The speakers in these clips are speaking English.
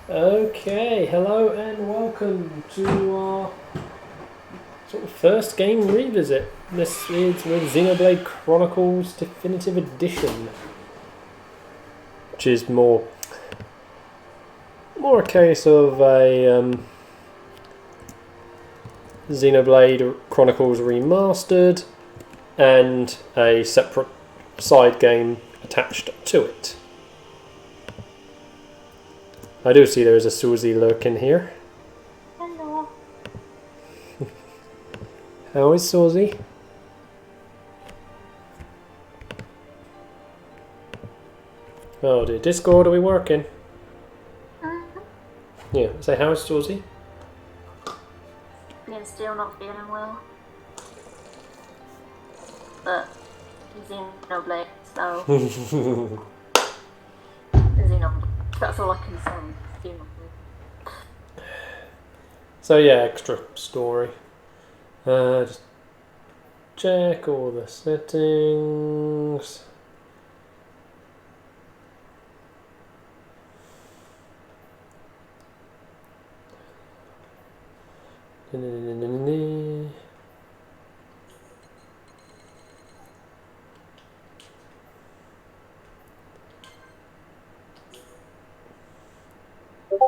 Okay, hello and welcome to our sort of first game revisit. This is with Xenoblade Chronicles Definitive Edition, which is more a case of a Xenoblade Chronicles Remastered and a separate side game attached to it. I do see there is a Susie lurking here. Hello. How is Susie? Oh dear, Discord, are we working? Yeah, say how is Susie? Being still not feeling well. But Xenoblade, so Xenoblade. That's all I can say. Xenoblade. So yeah, extra story. Just check all the settings.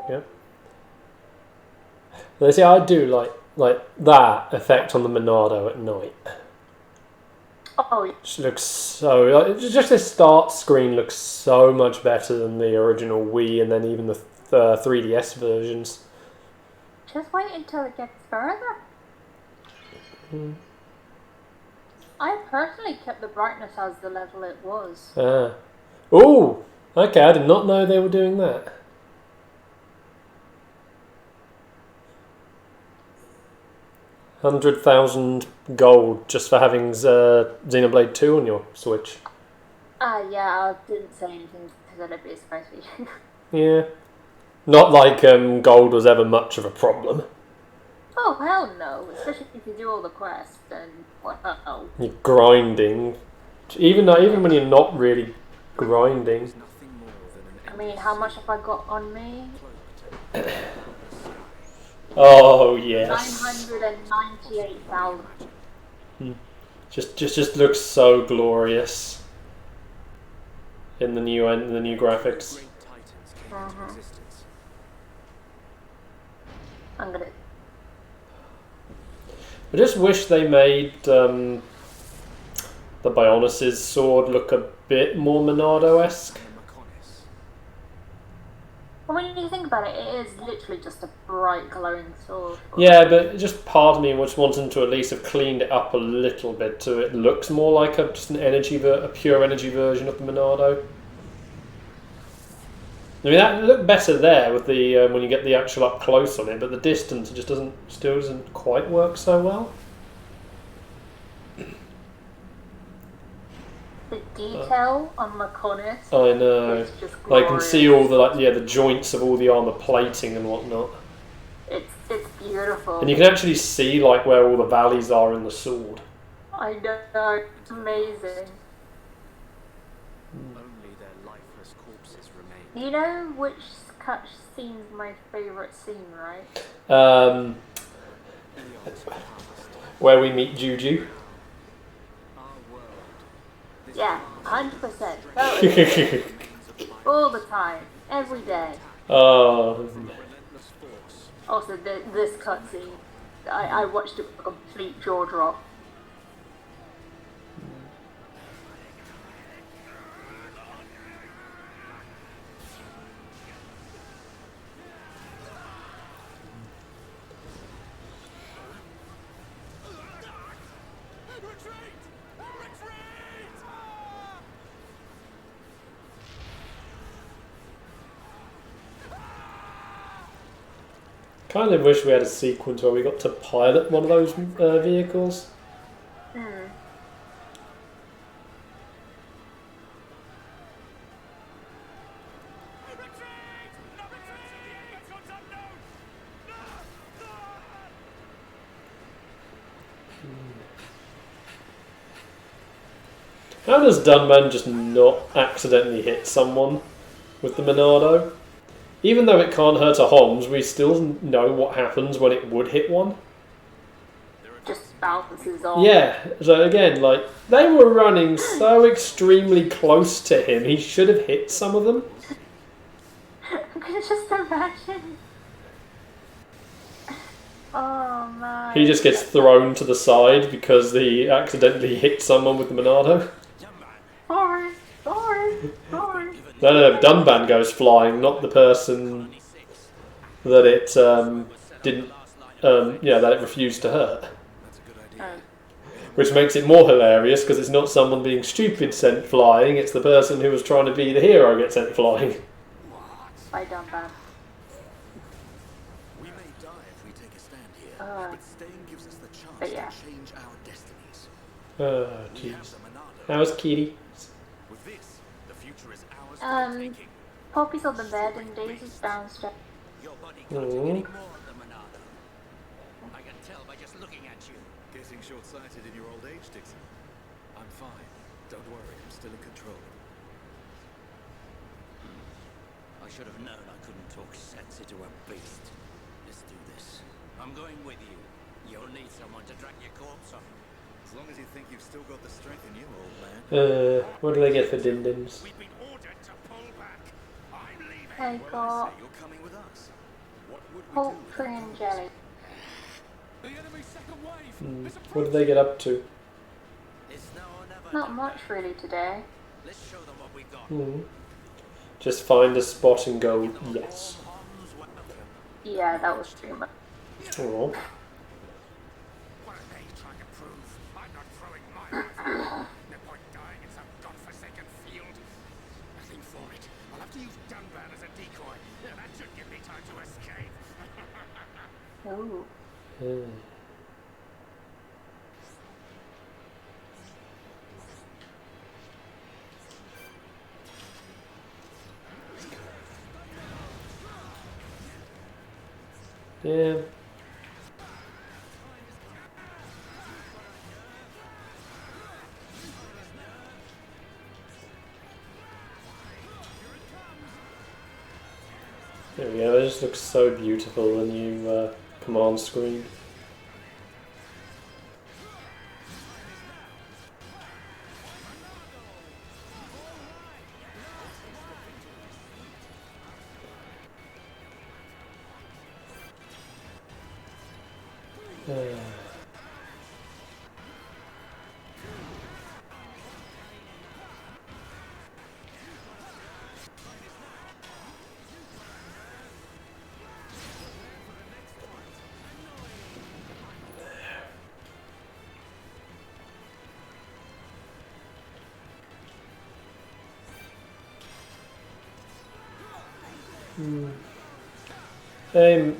Yep. Now, see, I do like that effect on the Monado at night. Oh, yeah. It looks so just this start screen looks so much better than the original Wii and then even the 3DS versions. Just wait until it gets further. I personally kept the brightness as the level it was. Oh, okay. I did not know they were doing that. $100,000 gold just for having Xenoblade 2 on your Switch. Yeah, I didn't say anything because I'd be surprised for you. Yeah. Not like gold was ever much of a problem. Oh, hell no. Especially if you do all the quests and wow. You're grinding. Even when you're not really grinding. I mean, how much have I got on me? Oh, yes. 998,000. Just looks so glorious in the new graphics. I'm gonna. I just wish they made the Bionis' sword look a bit more Monado-esque. Well, when you think about it, it is literally just a bright glowing sword. Yeah, but just part of me was wanting to at least have cleaned it up a little bit so it looks more like a pure energy version of the Monado. I mean, that looked better there with the when you get the actual up close on it, but the distance still doesn't quite work so well. The detail on Maconis. I know. Is just glorious. I can see all the joints of all the armor plating and whatnot. It's beautiful. And you can actually see where all the valleys are in the sword. I know, it's amazing. Only their lifeless corpses remain. You know which scene's my favourite scene, right? Where we meet Juju. Yeah, 100%. Totally. All the time, every day. Oh. Also, this cutscene, I watched it with a complete jaw drop. Kind of wish we had a sequence where we got to pilot one of those vehicles. How does Dunman just not accidentally hit someone with the Monado? even though it can't hurt a Homs, we still know what happens when it would hit one. Just bounces off. Yeah, so again, like, they were running so extremely close to him, he should have hit some of them. I can just imagine. Oh man. He just gets thrown to the side because he accidentally hit someone with the Monado. Sorry. No, Dunban goes flying, not the person that it didn't, that it refused to hurt. Which makes it more hilarious because it's not someone being stupid sent flying, it's the person who was trying to be the hero gets sent flying. I done that. We may die if we take a stand here, but staying gives us the chance to change our destinies. Oh, jeez. How's Kitty? With this, the future is ours for the taking. Poppy's on the bed and Daisy's downstairs. Your body can't take any more of the Monado. I can tell by just looking at you. Getting short-sighted in your old age, Dixon. I'm fine. Don't worry, I'm still in control. I should have known I couldn't talk sense into a beast. Let's do this. I'm going with you. You'll need someone to drag your corpse off. As long as you think you've still got the strength in you, old man. What do they get for din-dins? We've been ordered to pull back. I'm leaving. I got You're coming with us. What would we Hulk do? cream jelly. The enemy's second wave. What do they get up to? It's now or never. Not much really today. Let's show them what we've got. Just find a spot and go, yes. Yeah, that was pretty much. Oh. What are they trying to prove? I'm not throwing my life. No point dying in some godforsaken field. Nothing for it. I'll have to use Dunban as a decoy. Yeah, that should give me time to escape. Ooh. Yeah. There we go, it just looks so beautiful when you command screen.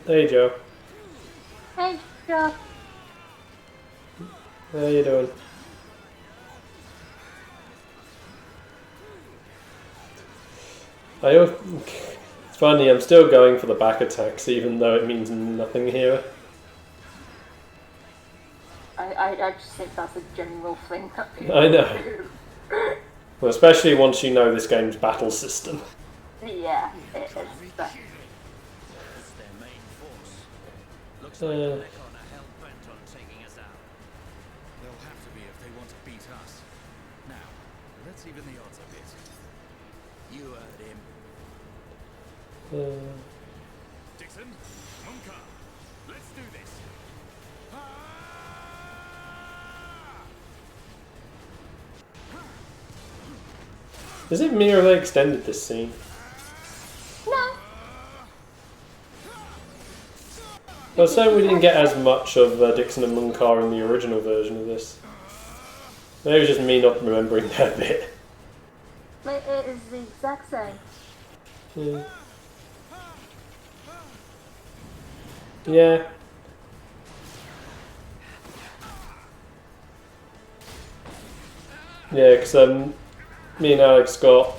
Hey Joe. Hey, Joe. How you doing? It's funny, I'm still going for the back attacks even though it means nothing here. I just think that's a general thing that people I know. do. Well, especially once you know this game's battle system. Yeah, it is. But It's their main force. Looks like the Necron are hell-bent on taking us out. They'll have to be if they want to beat us. Now, let's even the odds a bit. You heard him. Dixon, Munka, let's do this. Is it me or they extended this scene? no. I was saying we didn't get as much of Dixon and Munkar in the original version of this. Maybe it was just me not remembering that bit. It is the exact same. Yeah. Yeah. Yeah, because me and Alex got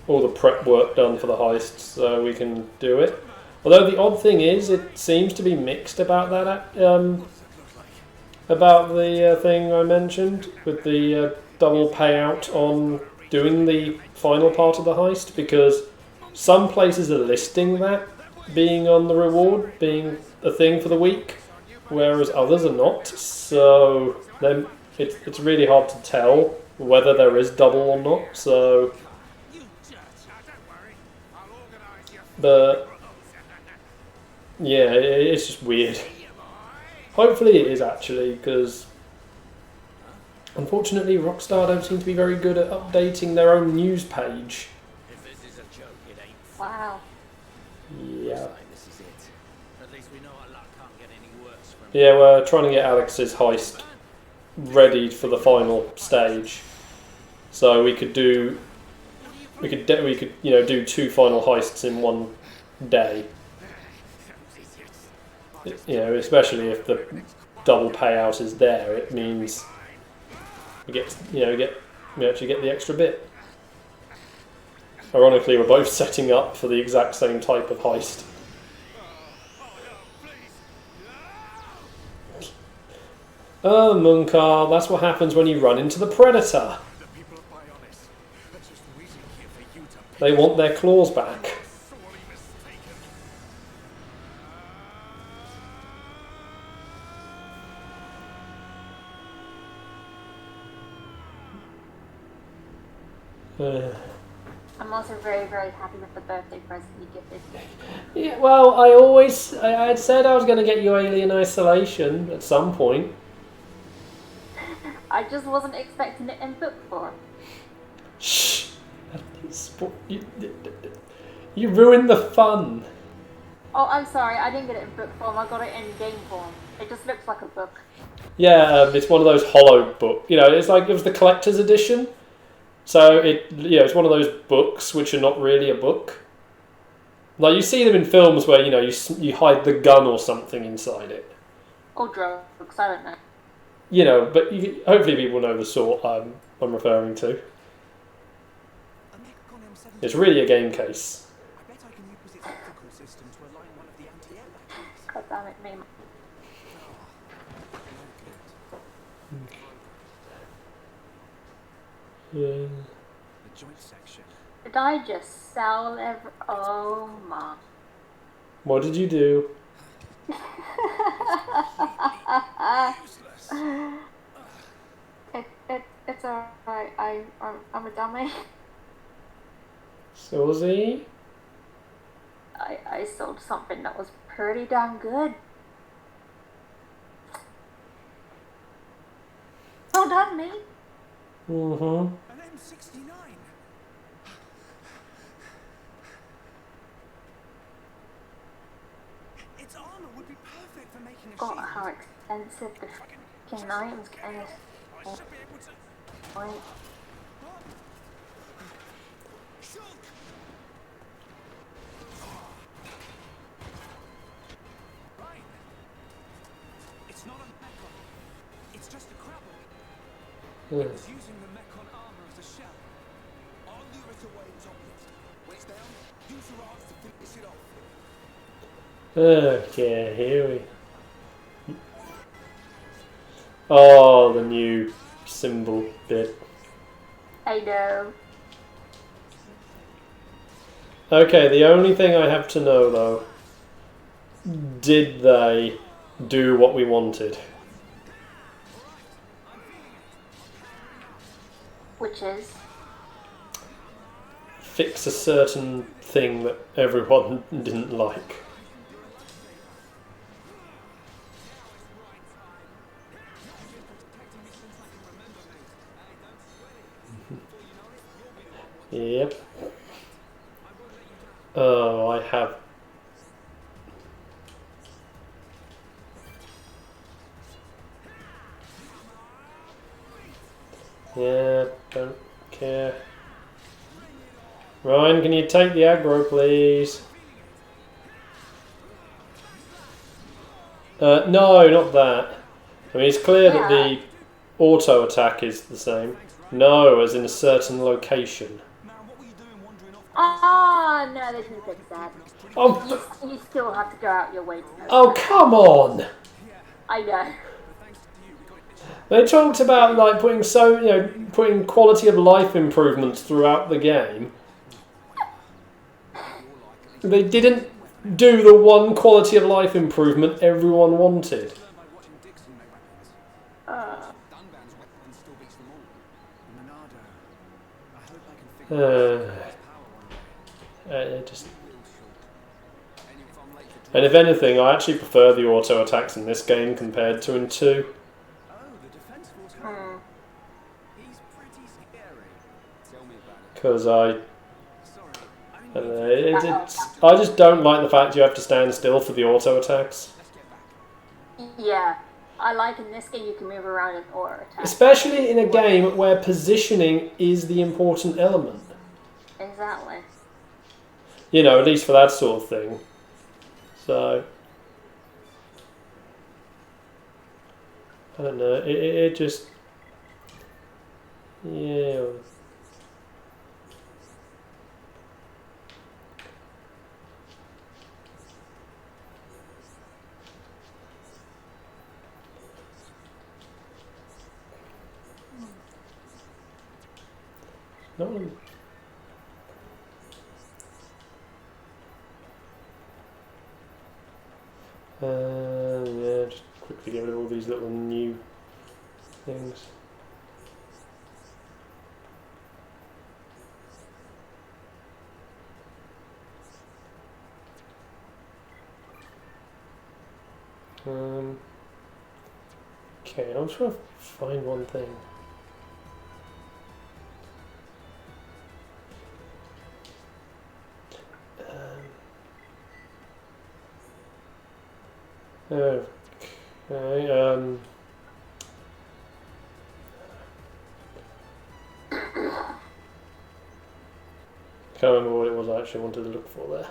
all the prep work done for the heist, so we can do it. Although the odd thing is, it seems to be mixed about that. About the thing I mentioned with the double payout on doing the final part of the heist, because some places are listing that being on the reward, being a thing for the week, whereas others are not. So then it's really hard to tell whether there is double or not. So, but yeah, it's just weird. Hopefully it is actually, because unfortunately Rockstar don't seem to be very good at updating their own news page. If this is a joke, it ain't. Wow. Yeah. This is it. At least we know our luck can't get any worse from Yeah, we're trying to get Alex's heist ready for the final stage, so we could do, do 2 final heists in one day. Especially if the double payout is there, it means we actually get the extra bit. Ironically, we're both setting up for the exact same type of heist. Oh, Munkar, that's what happens when you run into the Predator. The people of Bionis are just waiting here for you to They want their claws back. sorely mistaken. I'm also very, very happy with the birthday present you gifted me. Yeah, well, I had said I was going to get you Alien Isolation at some point. I just wasn't expecting it in book form. Shh! You ruined the fun. Oh, I'm sorry, I didn't get it in book form, I got it in game form. It just looks like a book. Yeah, it's one of those hollow book. It's like it was the collector's edition. So it's one of those books which are not really a book. Like you see them in films where you hide the gun or something inside it. Or drugs, I don't know. But hopefully people know the sort I'm referring to. It's really a game case. I bet I can use its optical system to align one of the anti-air batteries. God damn it, me. Yeah. The joint section. Did I just sell every... Oh my. What did you do? Useless. It's alright, I'm a dummy. Susie? I sold something that was pretty damn good. Well done, me. Mm-hmm. An M69. Its armor would be perfect for making a Got shield. how expensive the fucking items in this I should be able to. point. Shulk! Right. It's not a mechon. It's just a crabble. It's using the mechon armor as a shell. I'll lure it away and top it. When it's down, use your arms to finish it off. Okay, here we... Oh, the new symbol bit. I know. Okay, the only thing I have to know though, did they do what we wanted? Which is? Fix a certain thing that everyone didn't like. Yep. Oh, I have... Yeah, don't care. Ryan, can you take the aggro, please? No, not that. I mean, it's clear that the auto attack is the same. No, as in a certain location. Ah, no, they didn't fix that. Oh, You still have to go out your way to know. oh, come on! I know. They talked about like putting quality of life improvements throughout the game. They didn't do the one quality of life improvement everyone wanted. Dunban's weapon still beats them all. Monado, I hope I can figure out his power one day. Just. And if I'm late for And if anything, I actually prefer the auto attacks in this game compared to in 2. oh, the defense force guy. He's pretty scary. Tell me about it. Because Sorry, I just don't like the fact you have to stand still for the auto attacks. let's get back. Yeah, I like in this game you can move around and auto attack. Especially in a game where positioning is the important element. Exactly. You know, at least for that sort of thing. So, I don't know, it just, yeah. No. Yeah, just quickly get rid of all these little new things. Okay, I'm trying to find one thing. Okay, can't remember what it was I actually wanted to look for there.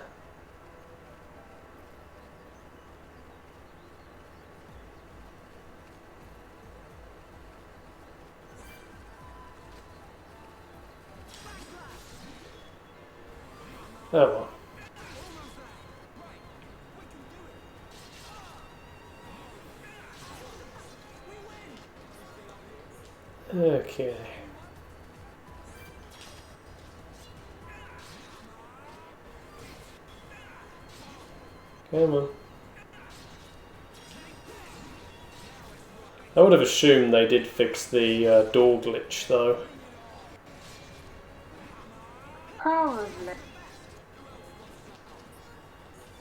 Oh well. Okay. Come on. I would have assumed they did fix the door glitch though. Probably.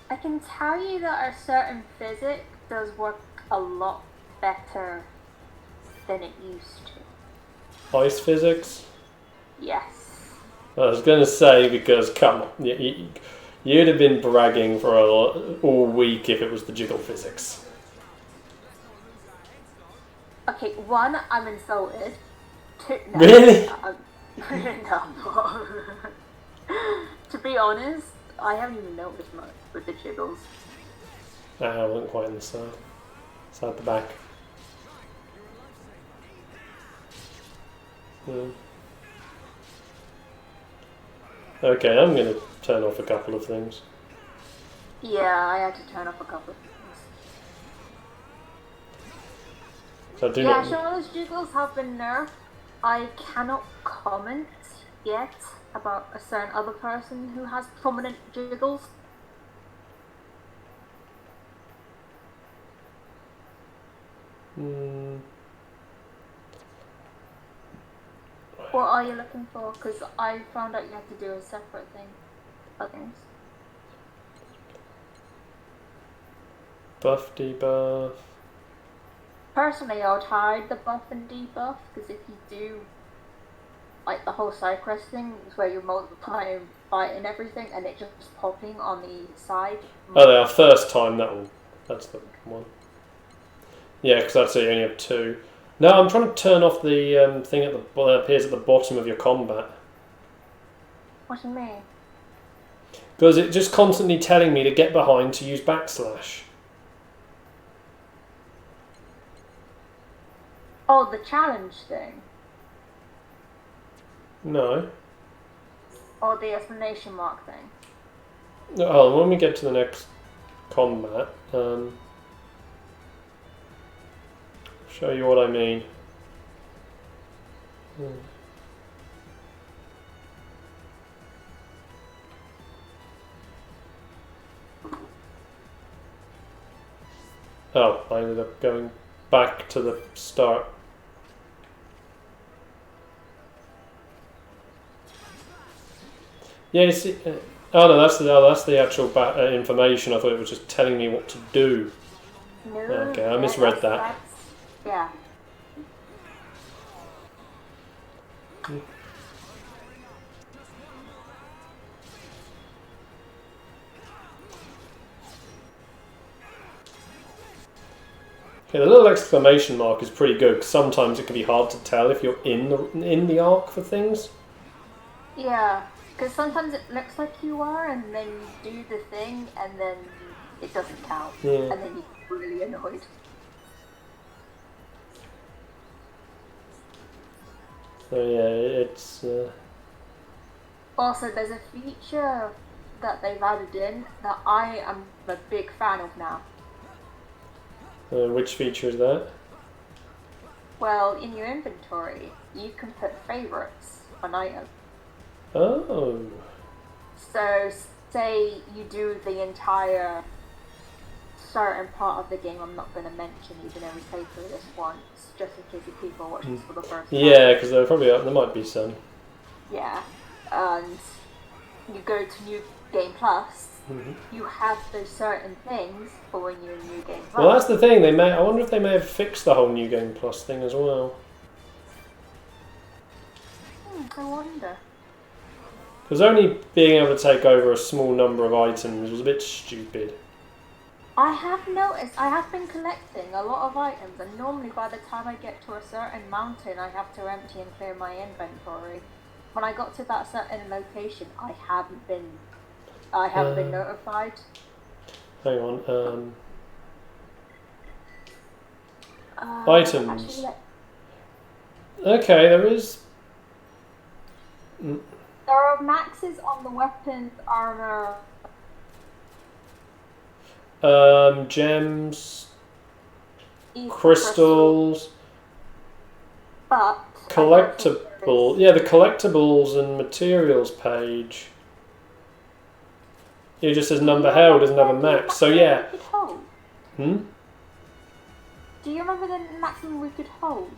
I can tell you that a certain physics does work a lot better than it used to. Ice physics? Yes. I was going to say, because come on, you'd have been bragging for all week if it was the jiggle physics. Okay, one, I'm insulted. Two, no, Really? no. To be honest, I haven't even noticed much with the jiggles. I wasn't quite on the side. It's at the back. Okay, I'm going to turn off a couple of things. Yeah, I had to turn off a couple of things. So I do Yeah, not... sure, those jiggles have been nerfed. I cannot comment yet about a certain other person who has prominent jiggles. What are you looking for? Because I found out you have to do a separate thing. Things. Buff, debuff. Personally, I would hide the buff and debuff, because if you do, like, the whole side quest thing, is where you multiply and fight and everything, and it just popping on the side. Oh, they are first time, that's the one. Yeah, because I'd say you only have 2. No, I'm trying to turn off the thing that appears at the bottom of your combat. What do you mean? Because it's just constantly telling me to get behind to use backslash. Oh, the challenge thing? No. Or the exclamation mark thing? Oh, when we get to the next combat, show you what I mean. Oh, I ended up going back to the start. Yeah, you see. Oh no, that's the actual information. I thought it was just telling me what to do. No, Okay, I yeah, misread that. Yeah. Okay, the little exclamation mark is pretty good, 'cause sometimes it can be hard to tell if you're in the arc for things. Yeah, because sometimes it looks like you are, and then you do the thing, and then it doesn't count, Yeah. and then you're really annoyed. So yeah, it's. Also, there's a feature that they've added in that I am a big fan of now. Which feature is that? Well, in your inventory, you can put favorites on items. Oh. So, say you do the entire certain part of the game I'm not going to mention, even though we played through this once, just in case if people watch this for the first time. Yeah, because there might be some. Yeah, and you go to New Game Plus, you have those certain things for when you're in New Game Plus. Well, that's the thing. I wonder if they may have fixed the whole New Game Plus thing as well. I wonder. Because only being able to take over a small number of items was a bit stupid. I have noticed, I have been collecting a lot of items, and normally by the time I get to a certain mountain, I have to empty and clear my inventory. When I got to that certain location, I haven't been notified. Hang on. Items. Actually, Okay, there is. there are maxes on the weapons, armor. Gems, crystals, but collectible. Yeah, the collectibles and materials page. It just says number held, doesn't have a max. So yeah. Do you remember the maximum we could hold?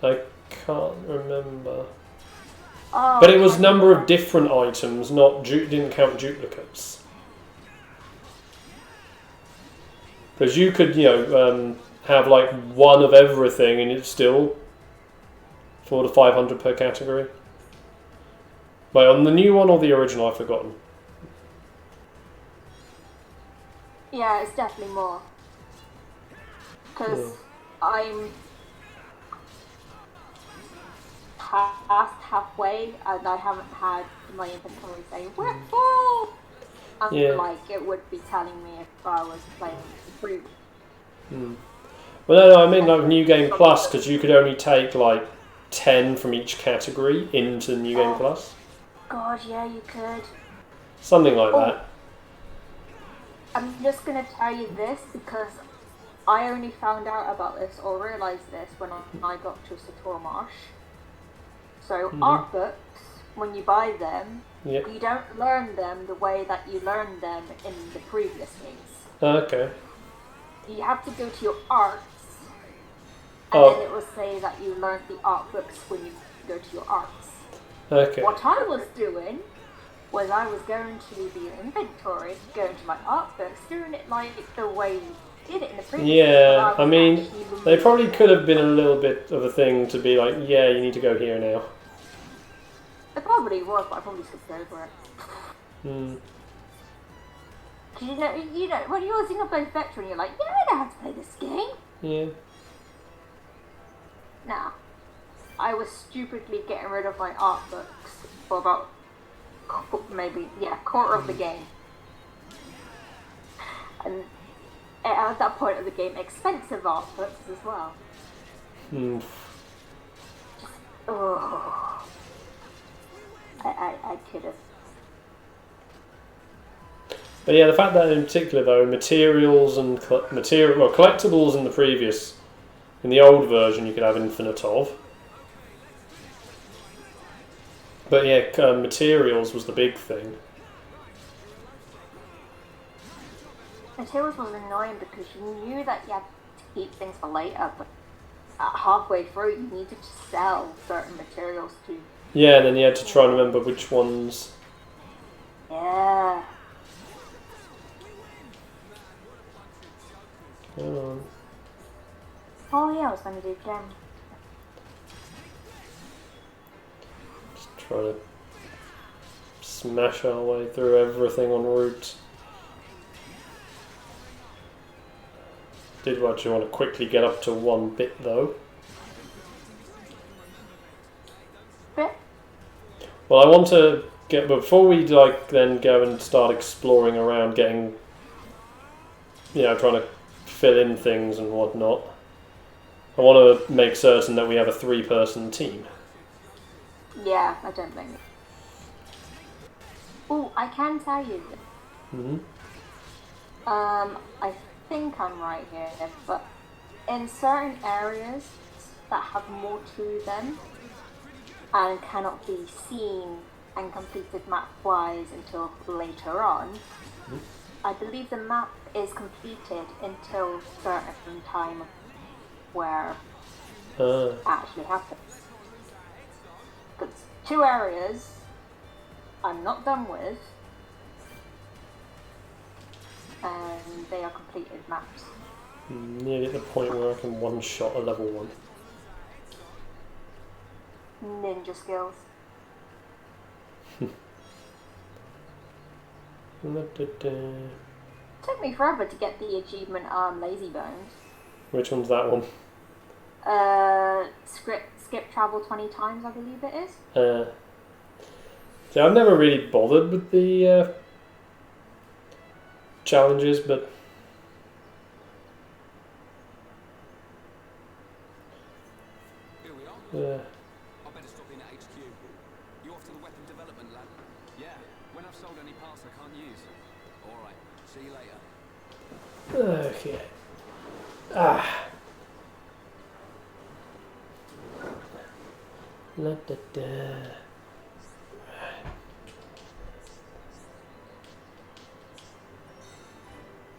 I can't remember. Oh, But it was number of different items, not didn't count duplicates. Because you could, have like one of everything, and it's still 400 to 500 per category. Wait, on the new one or the original? I've forgotten. Yeah, it's definitely more. Because I'm past halfway and I haven't had my inventory say, we're full! Like it would be telling me if I was playing free. Well, no, I mean like New Game Plus, because you could only take like 10 from each category into New Game Plus. God, yeah, you could. Something like that. I'm just going to tell you this because I only found out about this or realised this when I got to Sator Marsh. So art books, when you buy them, you don't learn them the way that you learned them in the previous games. Okay. You have to go to your arts, and then it will say that you learned the art books when you go to your arts. Okay. What I was doing was I was going to the inventory, going to my art books, doing it like the way you did it in the previous game. Yeah, I mean, they probably could have been a little bit of a thing to be like, yeah, you need to go here now. It probably was, but I probably skipped over it. You know, when you're a Xenoblade veteran, you're like, yeah, I know how to play this game. Yeah. Nah. I was stupidly getting rid of my art books for about quarter of the game. And at that point of the game, expensive art books as well. Oh. I could have. But yeah, the fact that in particular though, materials and collectibles in the old version you could have infinite of. But yeah, materials was the big thing. Materials was annoying because you knew that you had to keep things for later, but halfway through you needed to sell certain materials to. Yeah, and then you had to try and remember which ones. Yeah. Come on. Oh yeah, I was going to do gem. Just trying to smash our way through everything en route. Did actually want to quickly get up to one bit though. Bit? Well, I want to get before we then go and start exploring around, getting, trying to fill in things and whatnot. I want to make certain that we have a 3-person team. Yeah, I don't think. Oh, I can tell you. Mm-hmm. I think I'm right here, but in certain areas that have more to them and cannot be seen and completed map-wise until later on, I believe the map is completed until certain time where it actually happens. Because 2 areas I'm not done with, and they are completed maps. Nearly at the point where I can one-shot a level 1. Ninja skills. Took me forever to get the achievement Lazy Bones. Which one's that one? Skip travel 20 times, I believe it is. See, I've never really bothered with the challenges, but Here we are. I better stop in at HQ. You off to the weapon development lab? Yeah. When I've sold any parts I can't use. Alright. See you later. okay. La da da.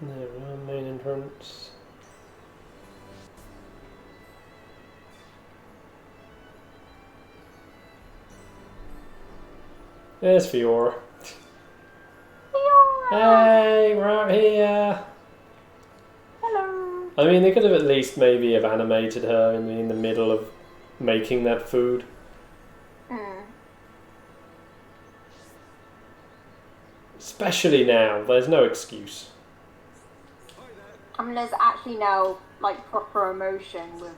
There we are, main entrance. There's Fiora. Hey, we're out here. Hello. I mean, they could have at least maybe have animated her in the middle of making that food. Especially now, there's no excuse. I mean, there's actually now like proper emotion with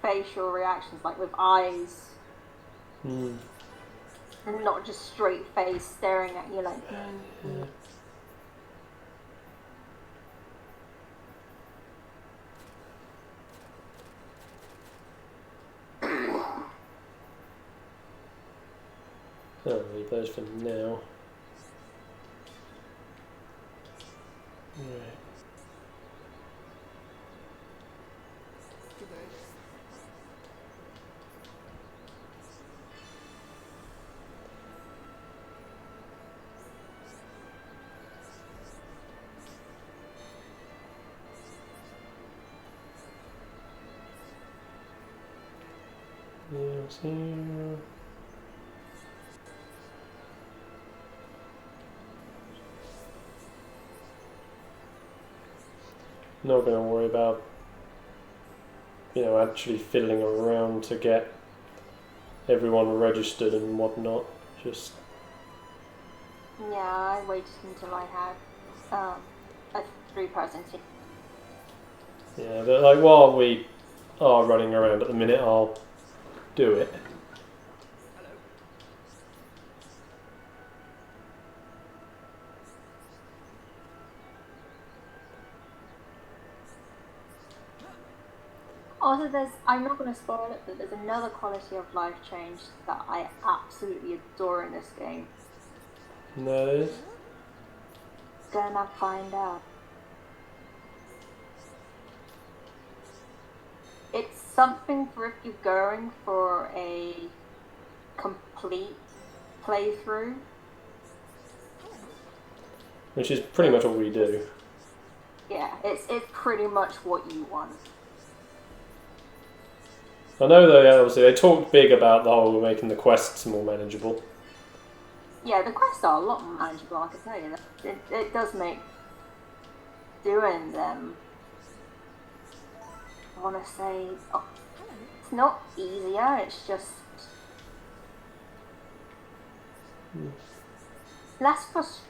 facial reactions, like with eyes, and not just straight face staring at you like. Yeah. I'll leave those for now. Right. Yes, here. Not going to worry about, actually fiddling around to get everyone registered and whatnot. Just Yeah, I waited until I had a 3-person team. yeah, but like while we are running around at the minute, I'll do it. Also, I'm not going to spoil it, but there's another quality of life change that I absolutely adore in this game. And that is. Gonna find out. It's something for if you're going for a complete playthrough. Which is pretty much what we do. Yeah, it's pretty much what you want. I know they talked big about the whole making the quests more manageable. Yeah, the quests are a lot more manageable, I can tell you that. It does make doing them, I want to say, it's not easier, it's just less frustrating.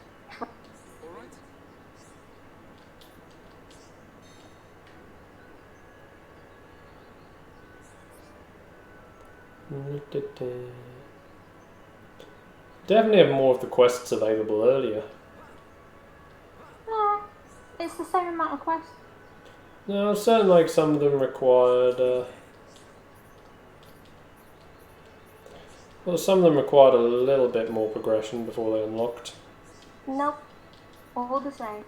All right. Definitely have more of the quests available earlier. It's the same amount of quests. No, it sounded like some of them required. Well, some of them required a little bit more progression before they unlocked. Nope, all the same.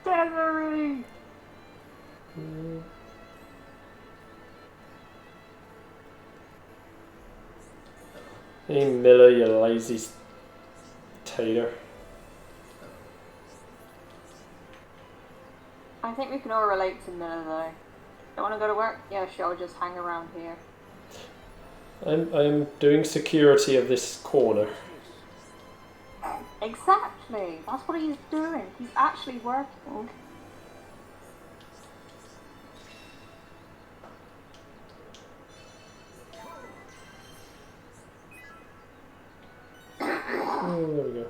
Delivery! Hey Miller, you lazy tater. I think we can all relate to Miller though. Don't want to go to work? Yeah, sure, I'll just hang around here. I'm doing security of this corner. Exactly! That's what he's doing. He's actually working. Oh, there we go.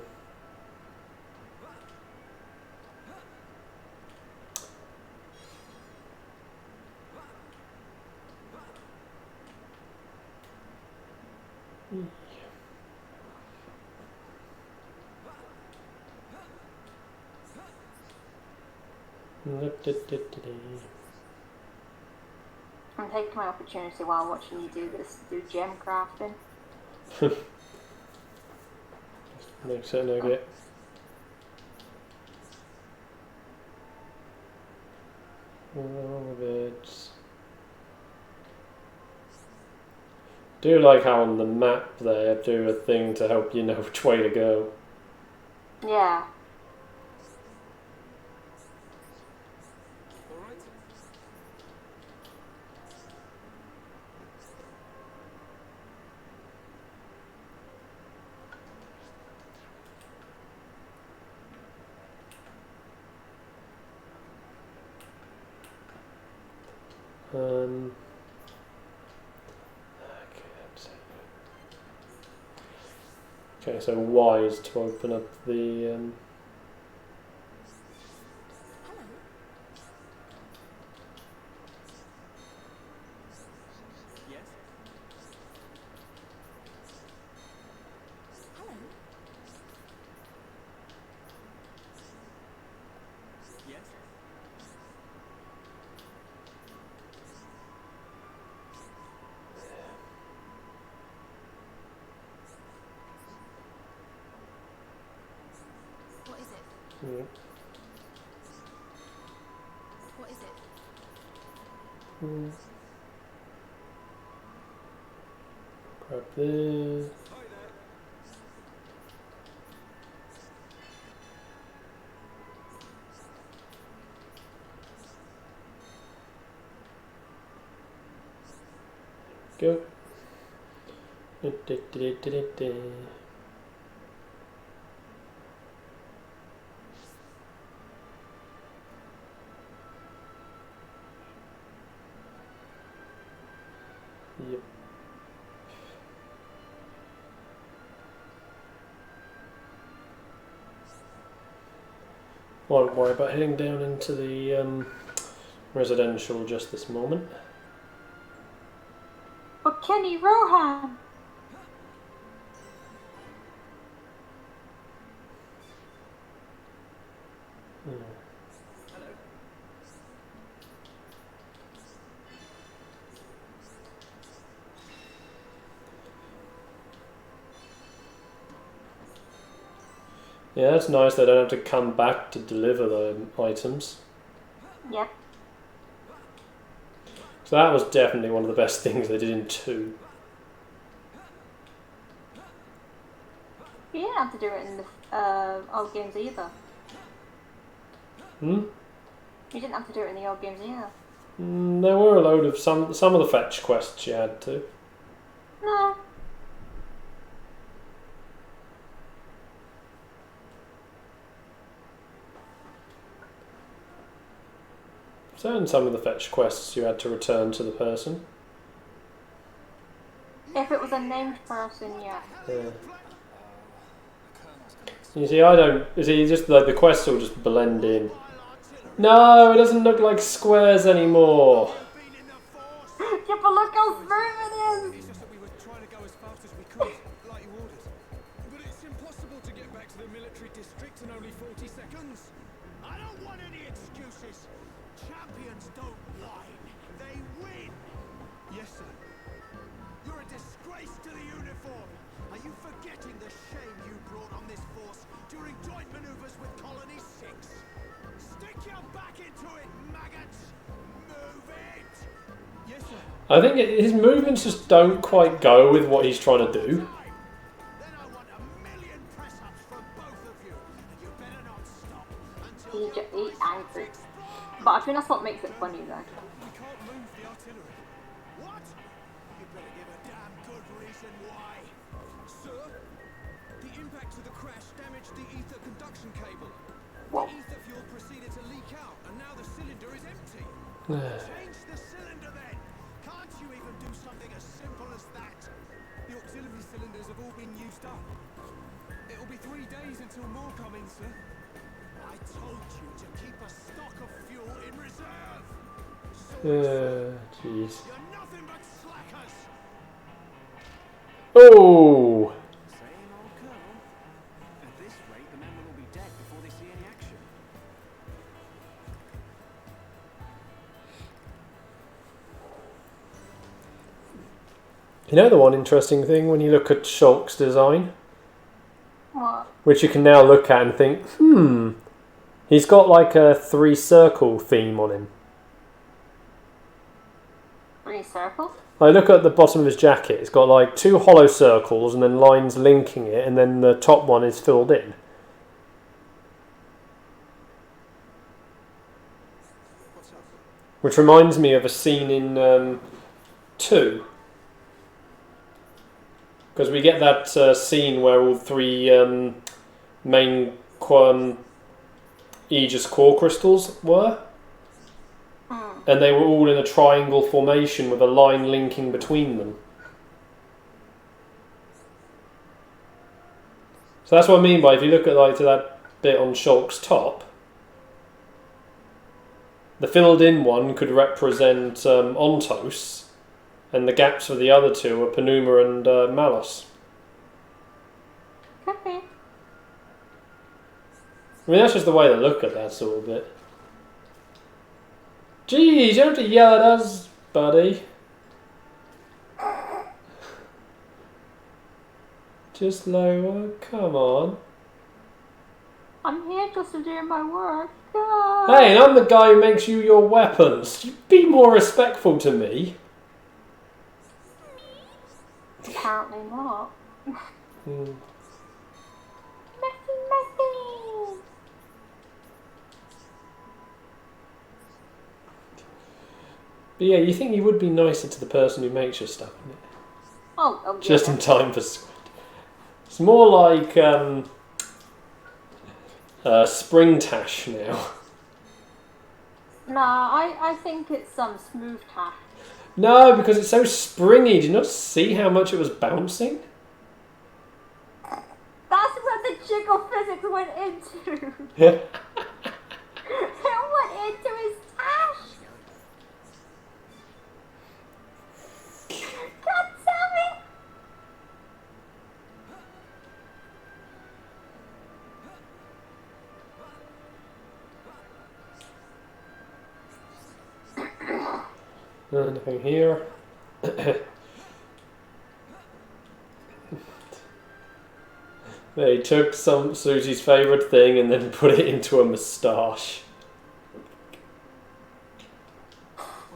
I'm taking my opportunity while watching you do this, do gem crafting. Makes it no get. All bits. Do like how on the map they do a thing to help you know which way to go. Yeah. All right. Um, okay, so Y is to open up the. Yes. Yes. What is it? Yeah. What is it? Grab this. Hi there. Go. Yep. Won't worry about heading down into the residential just this moment. But Kenny Rohan! Hello. Yeah, that's nice. They don't have to come back to deliver the items. Yep. So that was definitely one of the best things they did in 2. You didn't have to do it in the old games either. Hmm? You didn't have to do it in the old games either. There were a load of some of the fetch quests you had to. No. So in some of the fetch quests you had to return to the person. If it was a named person, yeah. Yeah. You see, I don't. You see, just like the quests will just blend in. No, it doesn't look like squares anymore. Yeah, but look how smooth it is! It's just that we were trying to go as fast as we could, like you ordered. But it's impossible to get back to the military district in only 40 seconds. I don't want any excuses. Champions don't whine, they win. Yes, sir. You're a disgrace to the uniform. Are you forgetting the shame you brought on this force during joint maneuvers with Colony 6? Stick your back into it, maggots. Move it. Yes, sir. I think his movements just don't quite go with what he's trying to do. Then I want a million press-ups from both of you. And you better not stop until He's your angry. But I think that's what makes it funny though. We can't move the artillery. What? You better give a damn good reason why. Sir, the impact of the crash damaged the ether conduction cable. Whoa. The ether fuel proceeded to leak out, and now the cylinder is empty. Change the cylinder then. Can't you even do something as simple as that? The auxiliary cylinders have all been used up. It'll be 3 days until more come in, sir. I told you to keep a stock of fuel in reserve. Jeez. You're nothing but slackers. Oh! Same old Colonel. At this rate, the men will all be dead before they see any action. You know the one interesting thing when you look at Shulk's design, What? which you can now look at and think, he's got like a 3-circle theme on him. 3 circles? Like look at the bottom of his jacket, it's got like 2 hollow circles and then lines linking it, and then the top one is filled in. What's up? Which reminds me of a scene in 2. Because we get that scene where all 3 main Aegis core crystals were. And they were all in a triangle formation with a line linking between them. So that's what I mean by if you look at like to that bit on Shulk's top, the filled in one could represent Ontos, and the gaps for the other 2 are Panuma and Malos. Could be. I mean, that's just the way they look at that sort of bit. Geez, you don't have to yell at us, buddy. Just lower, come on. I'm here just to do my work. God. Hey, and I'm the guy who makes you your weapons. You be more respectful to me. Apparently not. Hmm. Messy, messy. But yeah, you think you would be nicer to the person who makes your stuff, isn't it? Oh, Just yeah. in time for Squid. It's more like Springtash now. Nah, I think it's some smooth tash. No, because it's so springy. Did you not see how much it was bouncing? That's where the jiggle physics went into. Yeah. It went into his tash. God damn it. Nothing here. They took some Susie's favourite thing and then put it into a moustache.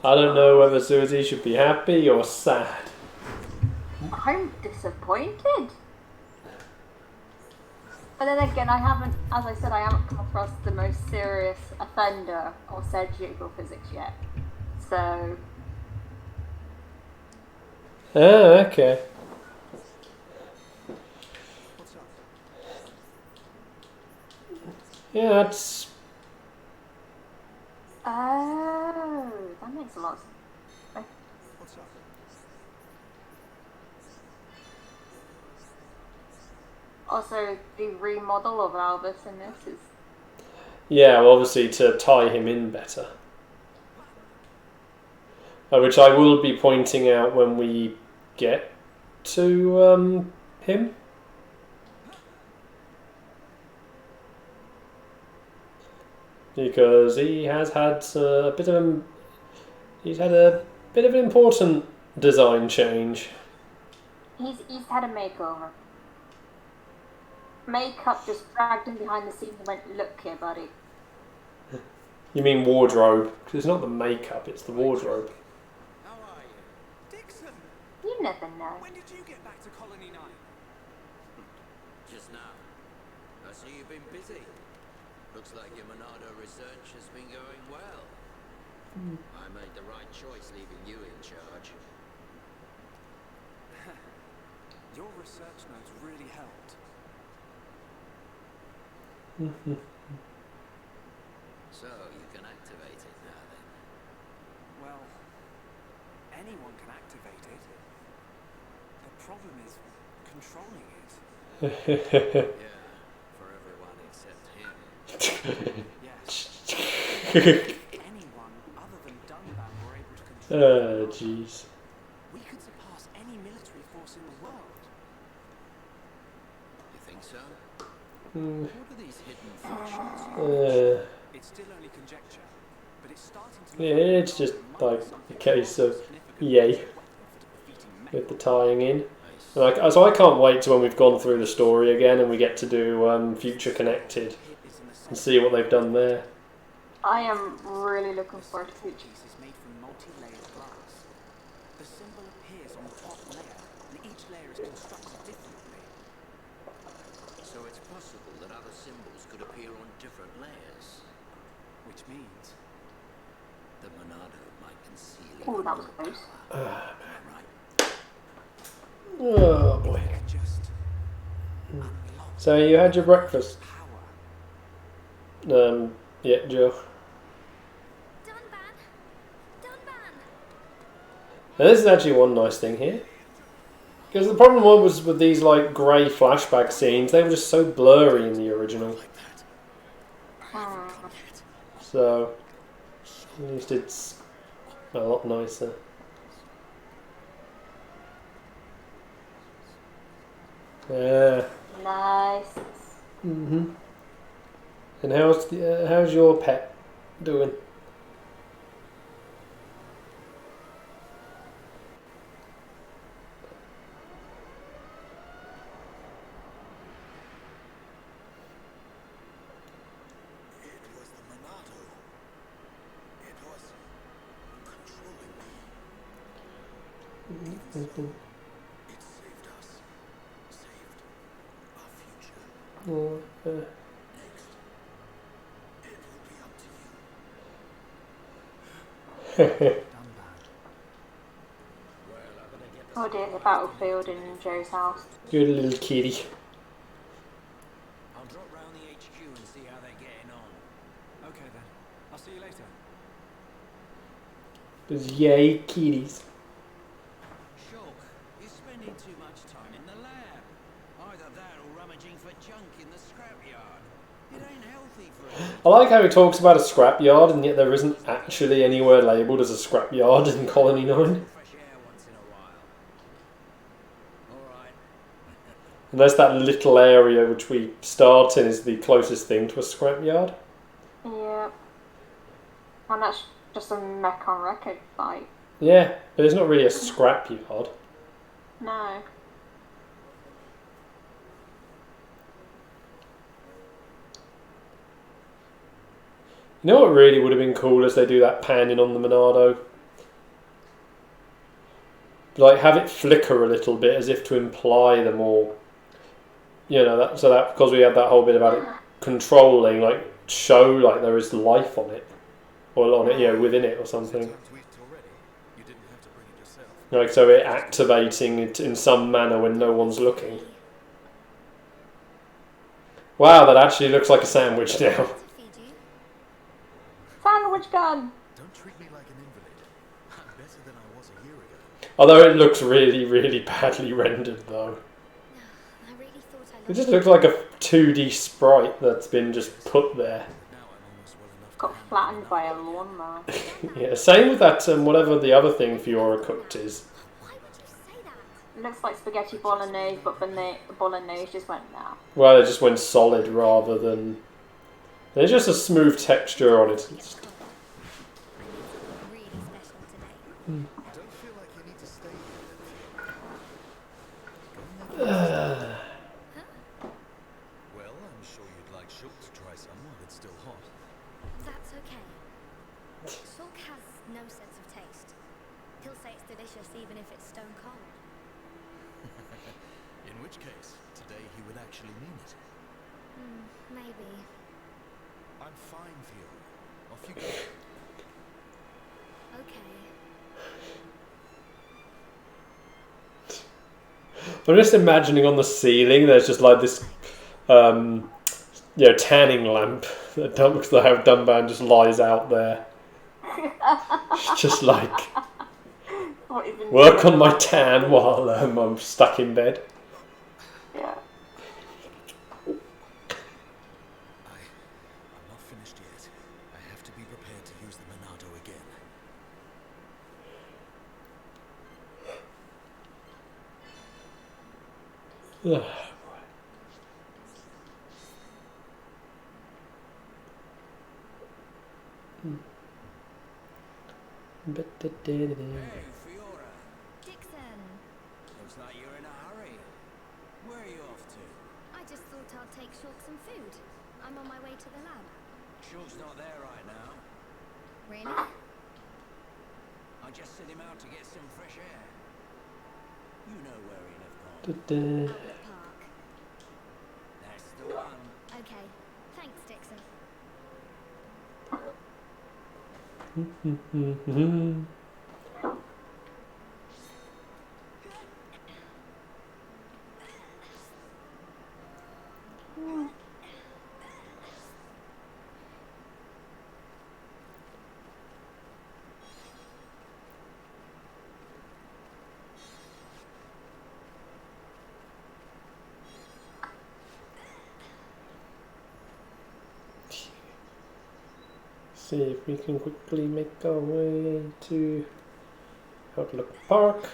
I don't know whether Susie should be happy or sad. I'm disappointed. But then again, I haven't, as I said, I haven't come across the most serious offender or said Shedule physics yet. So, Oh, okay. What's up? Yeah, that's... oh, that makes a lot of sense. What's up? Also, the remodel of Albus in this is Yeah, well, obviously to tie him in better. Which I will be pointing out when we get to him. Because he has had a bit of he's had a bit of an important design change. he's had a makeover. Makeup just dragged him behind the scenes and went, "Look here, buddy." You mean wardrobe? Because it's not the makeup, it's the wardrobe. How are you? Dixon! You never know. When did you get back to Colony 9? Just now. I see you've been busy. Looks like your Monado research has been going well. I made the right choice leaving you in charge. Your research notes really helped. So, you can activate it now then. Well, anyone can activate it. The problem is controlling it. Yeah, for everyone except him. Yes. Anyone other than Dunban were able to control Oh, it. jeez. We could surpass any military force in the world. You think so? Mm, What are these hidden functions? It's still only conjecture, but it's starting to yeah, it's just like a case of yay with the tying in. So I can't wait to when we've gone through the story again and we get to do Future Connected and see what they've done there. I am really looking forward to future. piece is made from multi-layered glass. The symbol appears on the top layer, and each layer is constructed differently. So it's possible that other symbols could appear on different layers. Which means The Monado might conceal Oh, even that was more close. power. Am I right? Oh boy. we could just unlock So you had your breakfast? power. Yeah, Joe. Dunban! Dunban! Now this is actually one nice thing here. Because the problem was with these like grey flashback scenes, they were just so blurry in the original. Like that. Hmm. So at least it's a lot nicer. Yeah. Nice. Mhm. And how's your pet doing? It was the Monado. It was controlling me. It saved us. Saved our future. Oh, Next, it will be up to you. Dunban. Well, I'm gonna get the Oh dear, the battlefield in Joe's house. Good little kitty. I'll drop round the HQ and see how they're getting on. Okay then. I'll see you later. Those yay kitties. Shulk, you're spending too much time in the lab. Either that or rummaging for junk in the scrapyard. It ain't healthy for you. I like how he talks about a scrapyard and yet there isn't actually anywhere labelled as a scrapyard in Colony 9. Fresh air once in a while. Alright. Unless that little area which we start in is the closest thing to a scrapyard. Yep. And that's just a mech on record fight. Yeah, but it's not really a scrapyard. No. You know what really would have been cool is they do that panning on the Monado. Like, have it flicker a little bit as if to imply the more... You know, that because we had that whole bit about it controlling, like, show like there is life on it. Or on it, within it or something. Like, so it activating it in some manner when no one's looking. Wow, that actually looks like a sandwich now. Sandwich gun! Don't treat me like an invalid. I'm better than I was a year ago. Although it looks really, really badly rendered, though. I really thought I It just looks like a 2D sprite that's been just put there. Got flattened by a lawnmower. Yeah, same with that, whatever the other thing Fiora cooked is. Why would you say that? It looks like spaghetti bolognese, but the bolognese just went nah. Well, it just went solid rather than... There's just a smooth texture on it. It's... Really special today. I don't feel like you need to stay here. Well, I'm sure you'd like Shulk to try some while it's still hot. That's okay. Shulk has no sense of taste. He'll say it's delicious even if it's stone cold. In which case, today he would actually mean it. Maybe. I'm fine, Fiora. Off you go. Okay. I'm just imagining on the ceiling there's just like this, tanning lamp that Dunban just lies out there. It's just like, work on my tan while I'm stuck in bed. Yeah. I'm not finished yet. I have to be prepared to use the Monado again. Hey, Fiora. Dixon, Looks like you're in a hurry. Where are you off to? I just thought I'd take Shulk some food. I'm on my way to the lab. Shulk's not there right now. Really? I just sent him out to get some fresh air. You know where he'd have gone. Out the park. That's the one. Okay. Thanks, Dixon. See if we can quickly make our way to Outlook Park.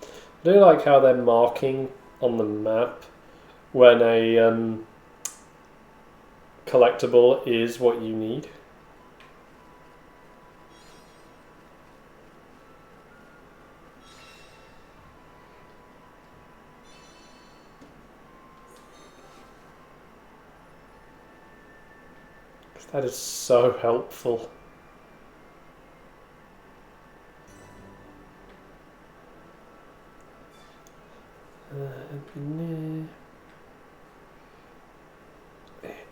I do like how they're marking on the map when a collectible is what you need. That is so helpful.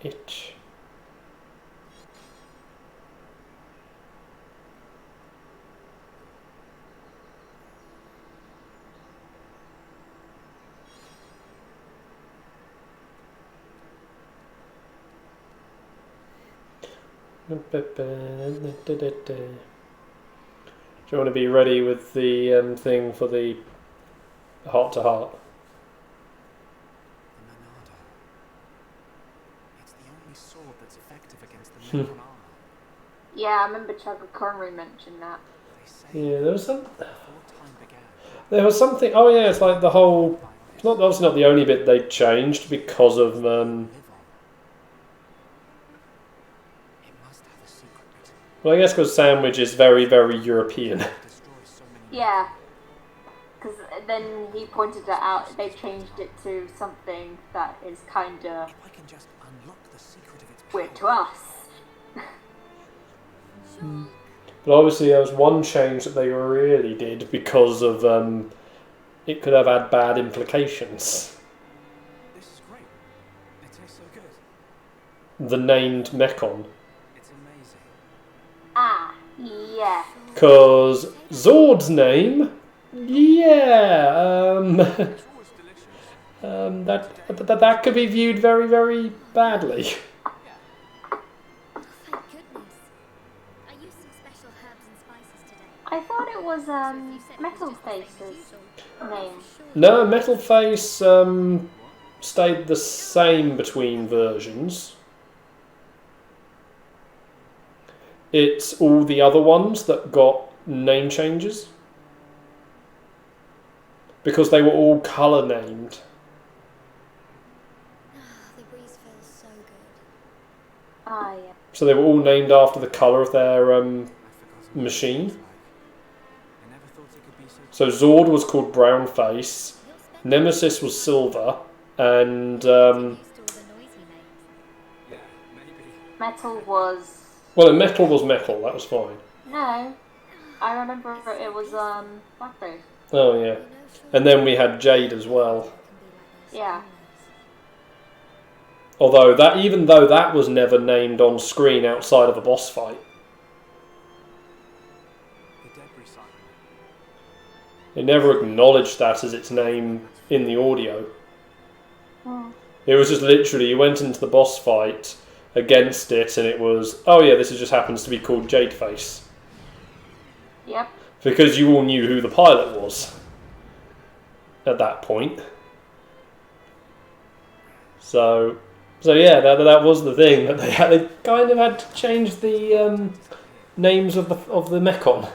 Itch. Do you want to be ready with the thing for the heart to heart? The Monado. It's the only sword that's effective against the men on armor. Yeah, I remember Chadwick Connery mentioned that. They say Yeah, there was some. before time began. There was something. Oh yeah, it's like the whole. It's not obviously not the only bit they changed because of Live on. It must have a secret bit. Well, I guess because sandwich is very, very European. Destroys so many. Yeah. Because then he pointed it out, they changed it to something that is kind of If I can just unlock the secret of its weird to power. us. But obviously there was one change that they really did because of it could have had bad implications. This is great. It tastes so good. The named Mechon. It's amazing. Ah, yeah. Because Zord's name, yeah, It's always delicious. that could be viewed very, very badly. Oh, thank goodness. I used some special herbs and spices today. I thought it was So if you said it was Metal just the same as Face's usual, name. sure. No, Metal Face stayed the same between versions. It's all the other ones that got name changes. Because they were all colour named. The breeze feels so good. Ah, yeah. So they were all named after the colour of their I've forgotten what it machine. tastes like. I never thought it could be So so Zord was called Brown Face, You'll spend Nemesis was Silver, and used to all the noise he makes. Yeah, maybe. Metal was... well, Metal was Metal. That was fine. No. I remember it was, Blackface. Oh yeah, You know, sure, and then we had Jade as well. can be like this Yeah. always. Although that, even though that was never named on screen outside of a boss fight, The debris siren. it never acknowledged that as its name in the audio. Hmm. It was just literally you went into the boss fight against it, and it was, oh yeah, this just happens to be called Jade Face. Yep. Because you all knew who the pilot was at that point. So yeah, that was the thing that they kind of had to change the names of the Mechon. Okay.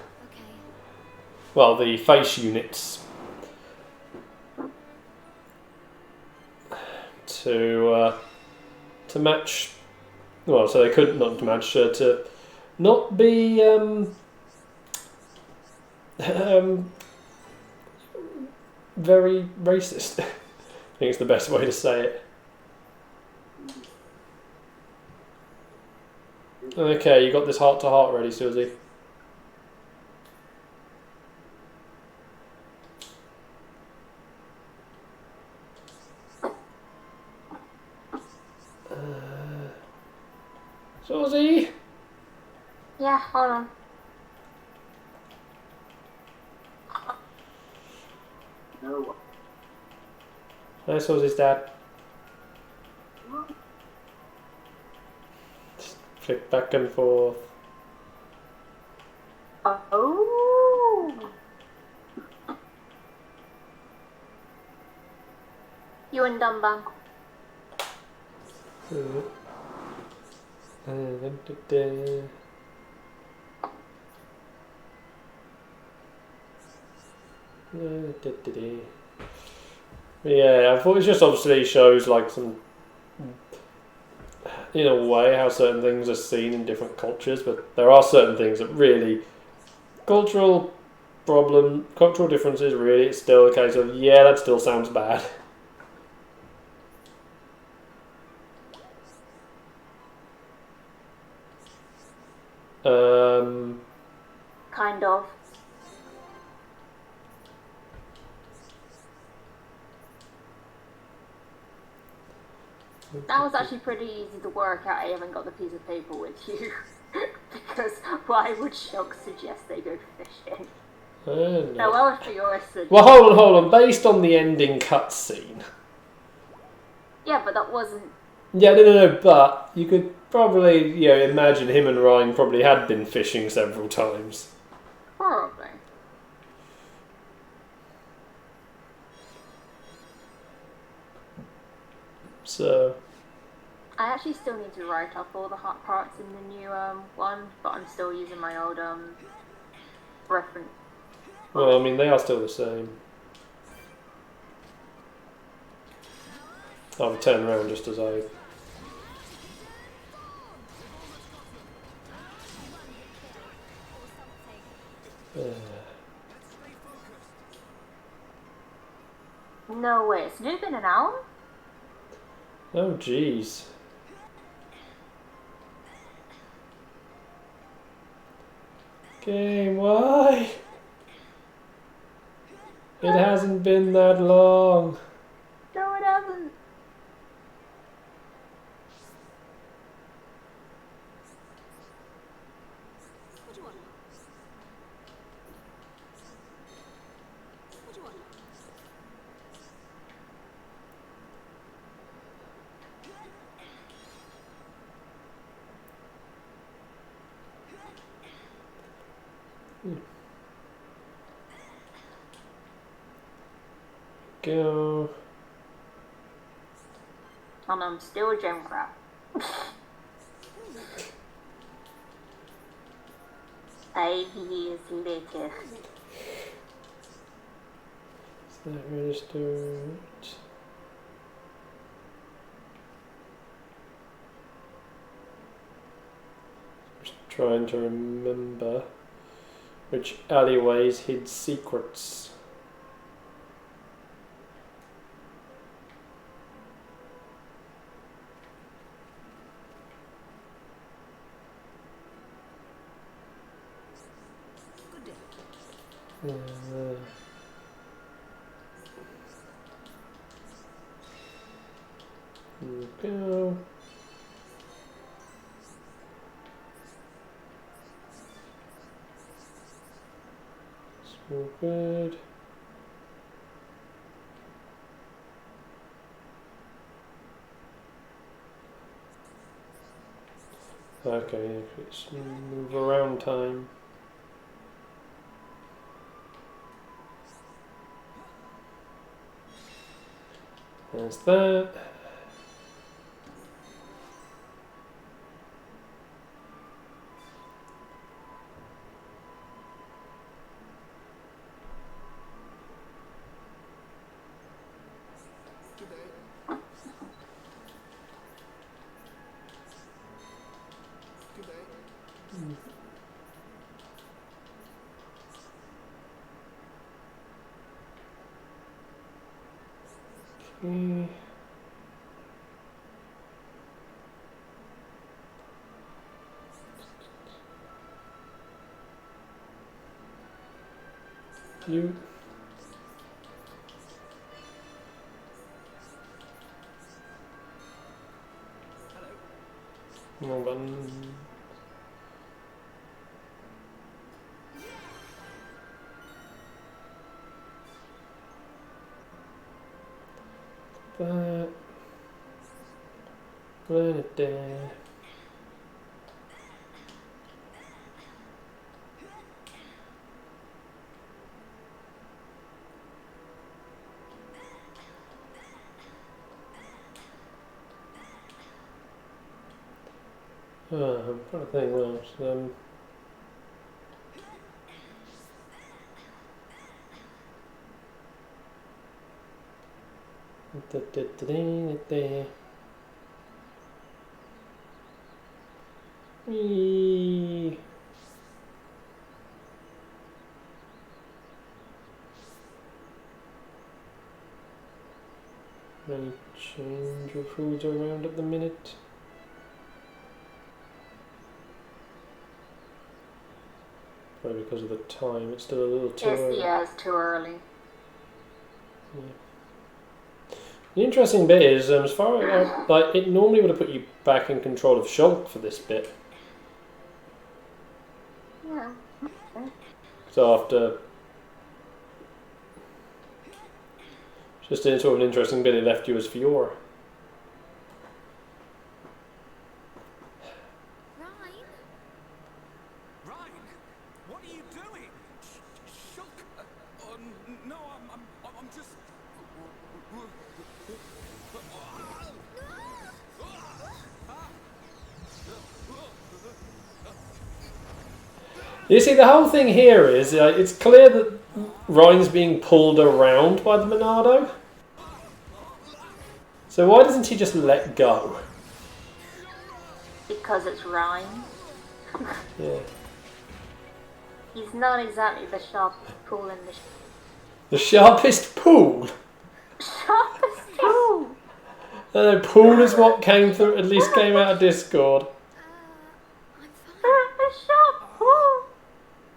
Well, the face units to match. Well, so they couldn't not to match to not be very racist. I think it's the best way to say it. Okay, you got this heart to heart ready, Susie. Susie? Yeah, hold on. No. Hi, Susie's dad. Just flick back and forth. Oh. You and Dumba. Yeah, I thought it just obviously shows like some, in a way, how certain things are seen in different cultures, but there are certain things that really, cultural differences, really, it's still a case of, yeah, that still sounds bad. Kind of. That was actually pretty easy to work out. I haven't got the piece of paper with you. Because why would Shock suggest they go fishing? No, well, for your suggestion. Well, hold on. Based on the ending cutscene. Yeah, but that wasn't. Yeah, no. But you could probably, imagine him and Ryan probably had been fishing several times. Probably. So. I actually still need to write up all the hot parts in the new one, but I'm still using my old reference. Well, I mean, they are still the same. I'll turn around just as I. No way, it's only been an hour? Oh, jeez. Game, why? It hasn't been that long. No, it hasn't. What do you want? What do you want? Go. And I'm still a gem crab. 8 years later. Is that registered? Just trying to remember which alleyways hid secrets. Good day. Here we go. So good. Okay, it's move around time. There's that. Good day. Good day. Okay. You. Hello. No button. That. Wendesday. I'm trying to think what else. Whee. Any change of who's around at the minute? Probably because of the time, it's still a little too early. Yeah, it's too early. The interesting bit is, as far as like it normally would have put you back in control of Shulk for this bit. Yeah. So after just in sort of an interesting bit, it left you as Fiora. Ryan? Ryan, what are you doing? Shulk. No, I'm just. You see, the whole thing here is it's clear that Ryan's being pulled around by the Monado. So why doesn't he just let go? Because it's Ryan. Yeah. He's not exactly the sharpest pool in the The sharpest pool? Pool is what came through. At least came out of Discord. I'm fine. The shop. Woo.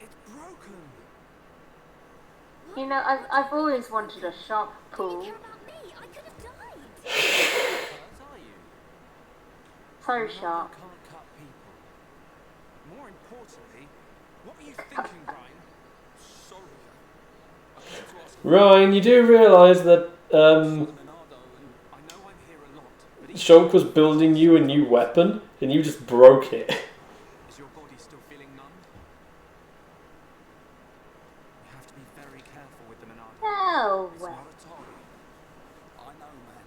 It's broken. You know, I've always wanted a shop You pool. care about me? I could have died. Hurt, are you? So Can't sharp. cut people. More importantly, what were you thinking, Ryan? Sorry. I came to ask Ryan, you do realise that Leonardo, and I know I'm here a lot, but Shulk was building you a new weapon, and you just broke it. is your body still feeling numb? You have to be very careful with the Leonardo. No It's way. not a toy. I know, man.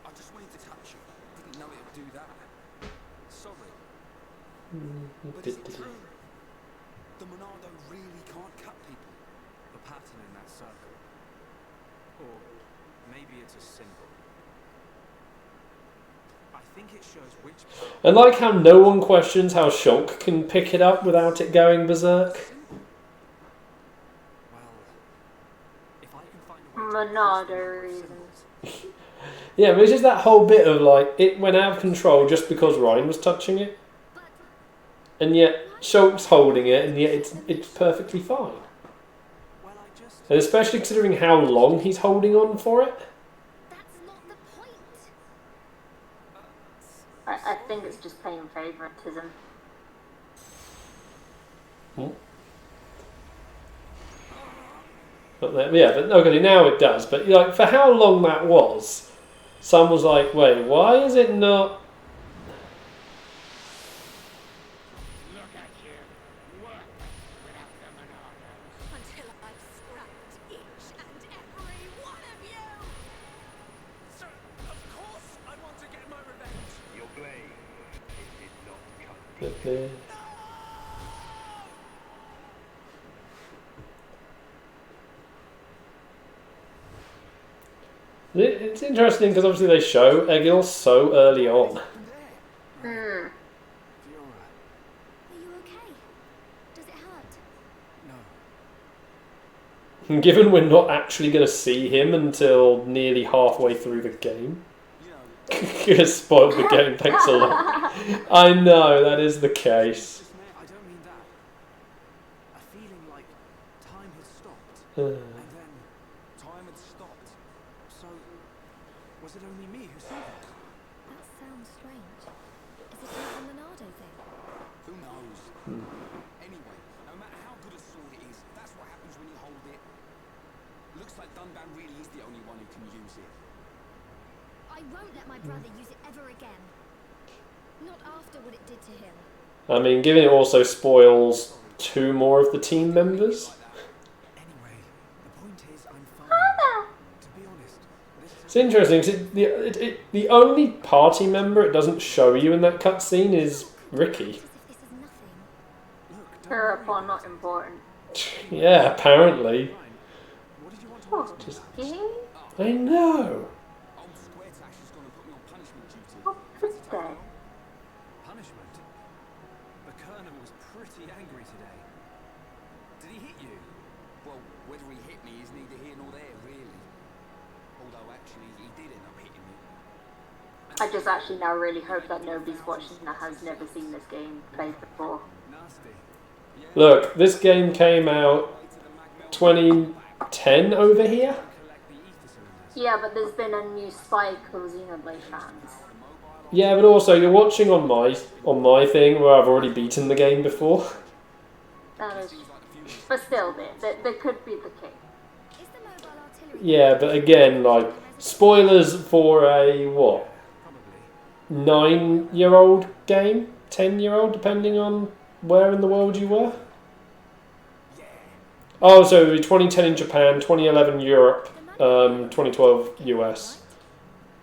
I just wanted to touch you. Didn't know it would do that. Sorry. But is it true? The Monado really can't cut people. The pattern in that circle. Or maybe it's a symbol. I think it shows which power. And like how no one questions how Shulk can pick it up without it going berserk. Well, if I can find a way to Monado cross the reasons. symbols. Yeah, but it's just that whole bit of like, it went out of control just because Ryan was touching it. But And yet Shulk's holding it, and yet it's perfectly fine. Well, I just. And especially considering how long he's holding on for it. that's not the point. I think it's just plain favoritism. But okay, now it does. But like, for how long that was, some was like, wait, why is it not? Look at you, worthless without the Monado. Until I've scrapped each and every one of you. So, of course, I want to get my revenge. Your blade, it did not come. It's interesting because obviously they show Egil so early on. Hmm. Fiora, Are you okay? Does it hurt? no. And given we're not actually going to see him until nearly halfway through the game. You know, You spoiled the game, thanks a lot. I know, that is the case. just man, I don't mean that. A feeling like time had stopped. Uh, And then time had stopped. So, was it only me who saw that? That sounds strange. Is it like the Monado thing? Who knows? Anyway, no matter how good a sword it is, that's what happens when you hold it. Looks like Dunban really is the only one who can use it. I won't let my brother use it ever again. Not after what it did to him. I mean, given it also spoils 2 more of the team members. Like that. Anyway, the point is I'm fine. To be honest, this is It's interesting, 'cause the only party member it doesn't show you in that cutscene is Ricky. As if this is nothing. look, don't Her worry upon about not important. Yeah, apparently. Fine. What did you want to Oh, ask me Just- about? gee. I know. Old Square Tash is going to put me on punishment duty. Oh, Fancy good taking day. on? Punishment? The Colonel was pretty angry today. Did he hit you? Well, whether he hit me is neither here nor there, really. Although, actually, he did end up hitting me. I just actually now really hope that nobody's watching that has never seen this game played before. Nasty. Yeah. Look, this game came out Way to the Magmel 2010 over here. collect the ether cylinders. Yeah, but there's been a new spike of Xenoblade fans. Yeah, but also you're watching on my thing where I've already beaten the game before. That is, but still, there could be the case. Is the mobile artillery? Yeah, but again, like, spoilers for a, what, Probably. 9-year-old game? 10-year-old, depending on where in the world you were? Oh, so 2010 in Japan, 2011 Europe, 2012 US.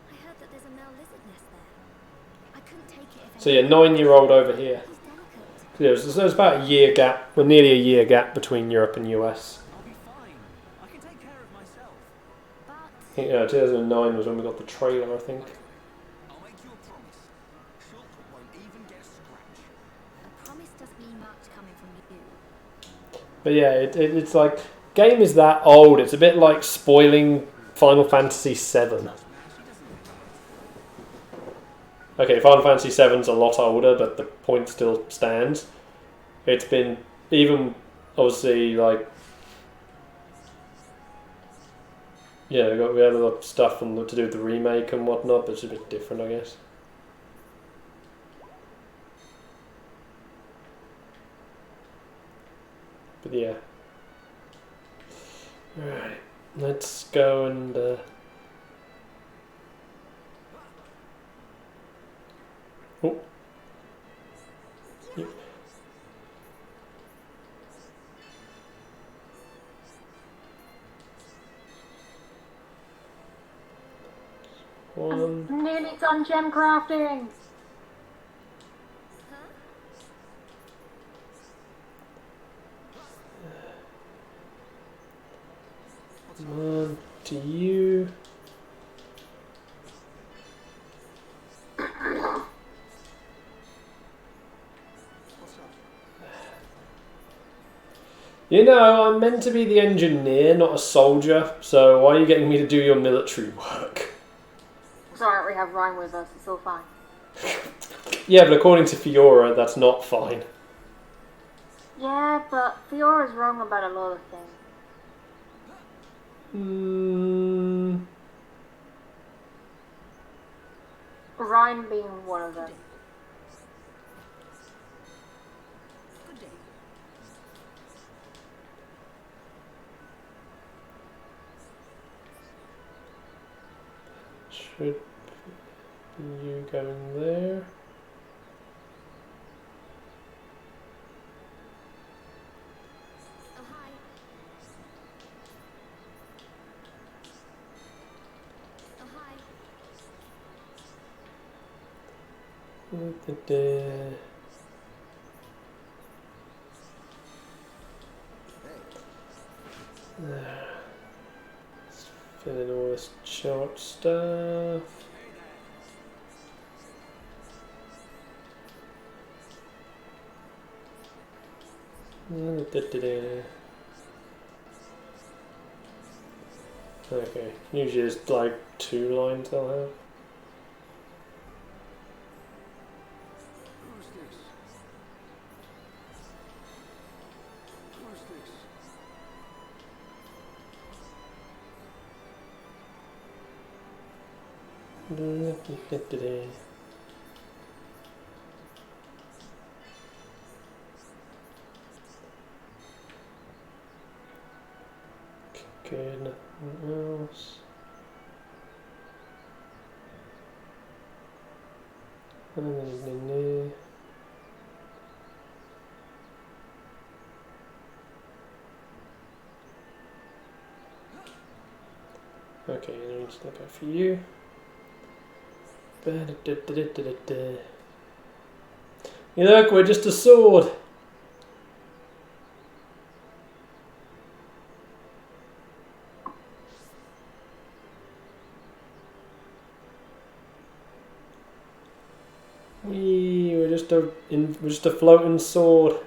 I heard that there's a male lizard nest there. I couldn't take it if So yeah, 9-year-old over here. He's delicate. Yeah, so there's about a year gap, well, nearly a year gap between Europe and US. I'll be fine. I can take care of myself. But I think, yeah, 2009 was when we got the trailer, I think. I'll make you a promise. Shulk won't even get a scratch. a promise doesn't mean much coming from you. But yeah, it's like, game is that old, it's a bit like spoiling Final Fantasy VII. Now she doesn't think that. okay, Final Fantasy VII's a lot older, but the point still stands. It's been, even, obviously, like, yeah, we had a lot of stuff to do with the remake and whatnot, but it's a bit different, I guess. But yeah. Alright, let's go and... Oh. Yep. One. I'm nearly done gem crafting! One to you. You know, I'm meant to be the engineer, not a soldier, so why are you getting me to do your military work? It's alright, we have Ryan with us, it's all fine. Yeah, but according to Fiora, that's not fine. Yeah, but Fiora's wrong about a lot of things. Ryan being one of them. Should be you going there. Oh, hi. Oh, hi. Let's fill in all this chart stuff. Okay, usually it's like 2 lines they'll have. Who's this? Who's this? Okay, nothing else. Okay, let me just look out for you. You look, we're just a sword. We're just a floating sword.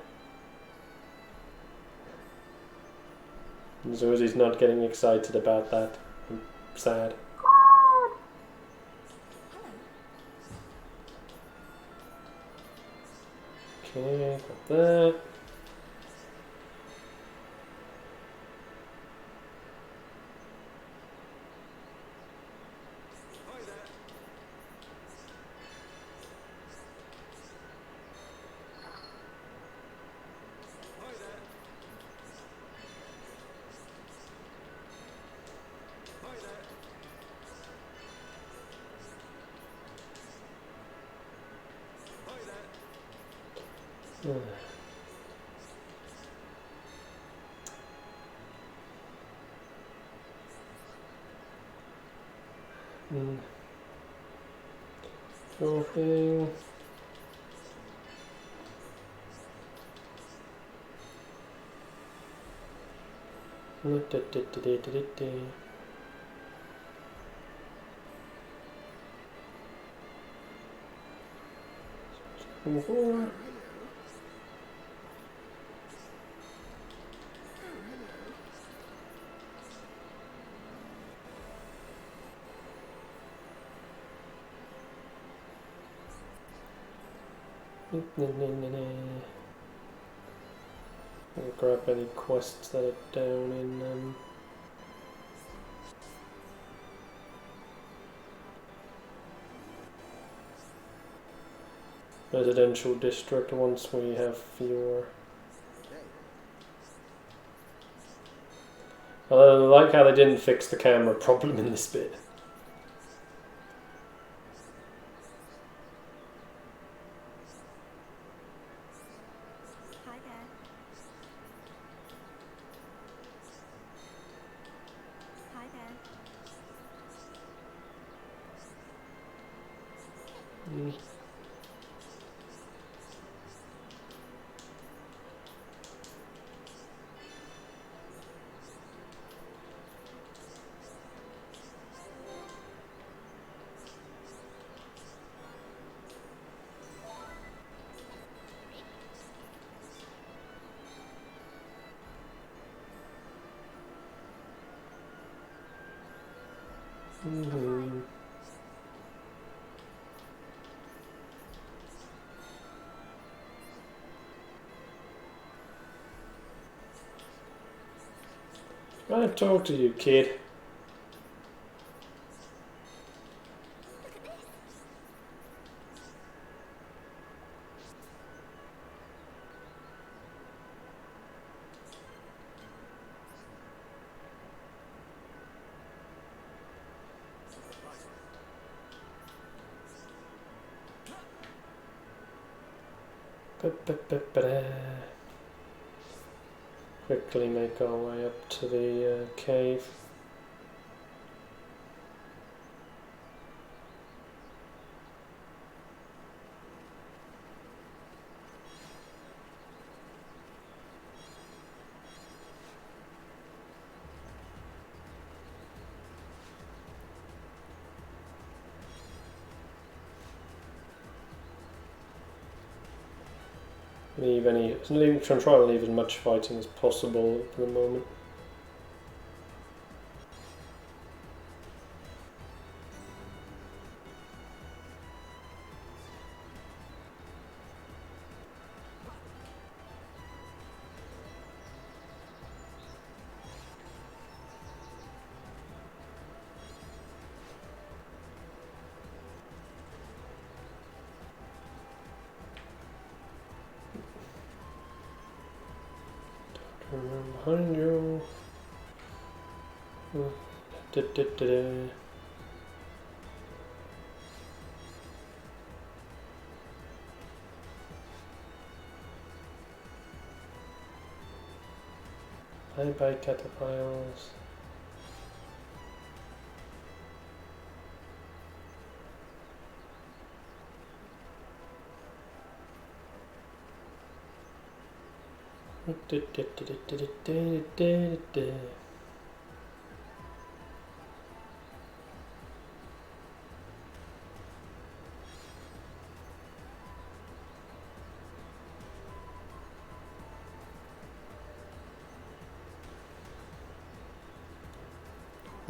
As long as he's not getting excited about that, I'm sad. Okay, got that. Dropping. I'll grab any quests that are down in residential district once we have fewer. I like how they didn't fix the camera problem in this bit. Hi there. Hi there. I talk to you, kid. Quickly make our way up to the cave. Try and leave as much fighting as possible at the moment. Behind you. Bye bye caterpillars.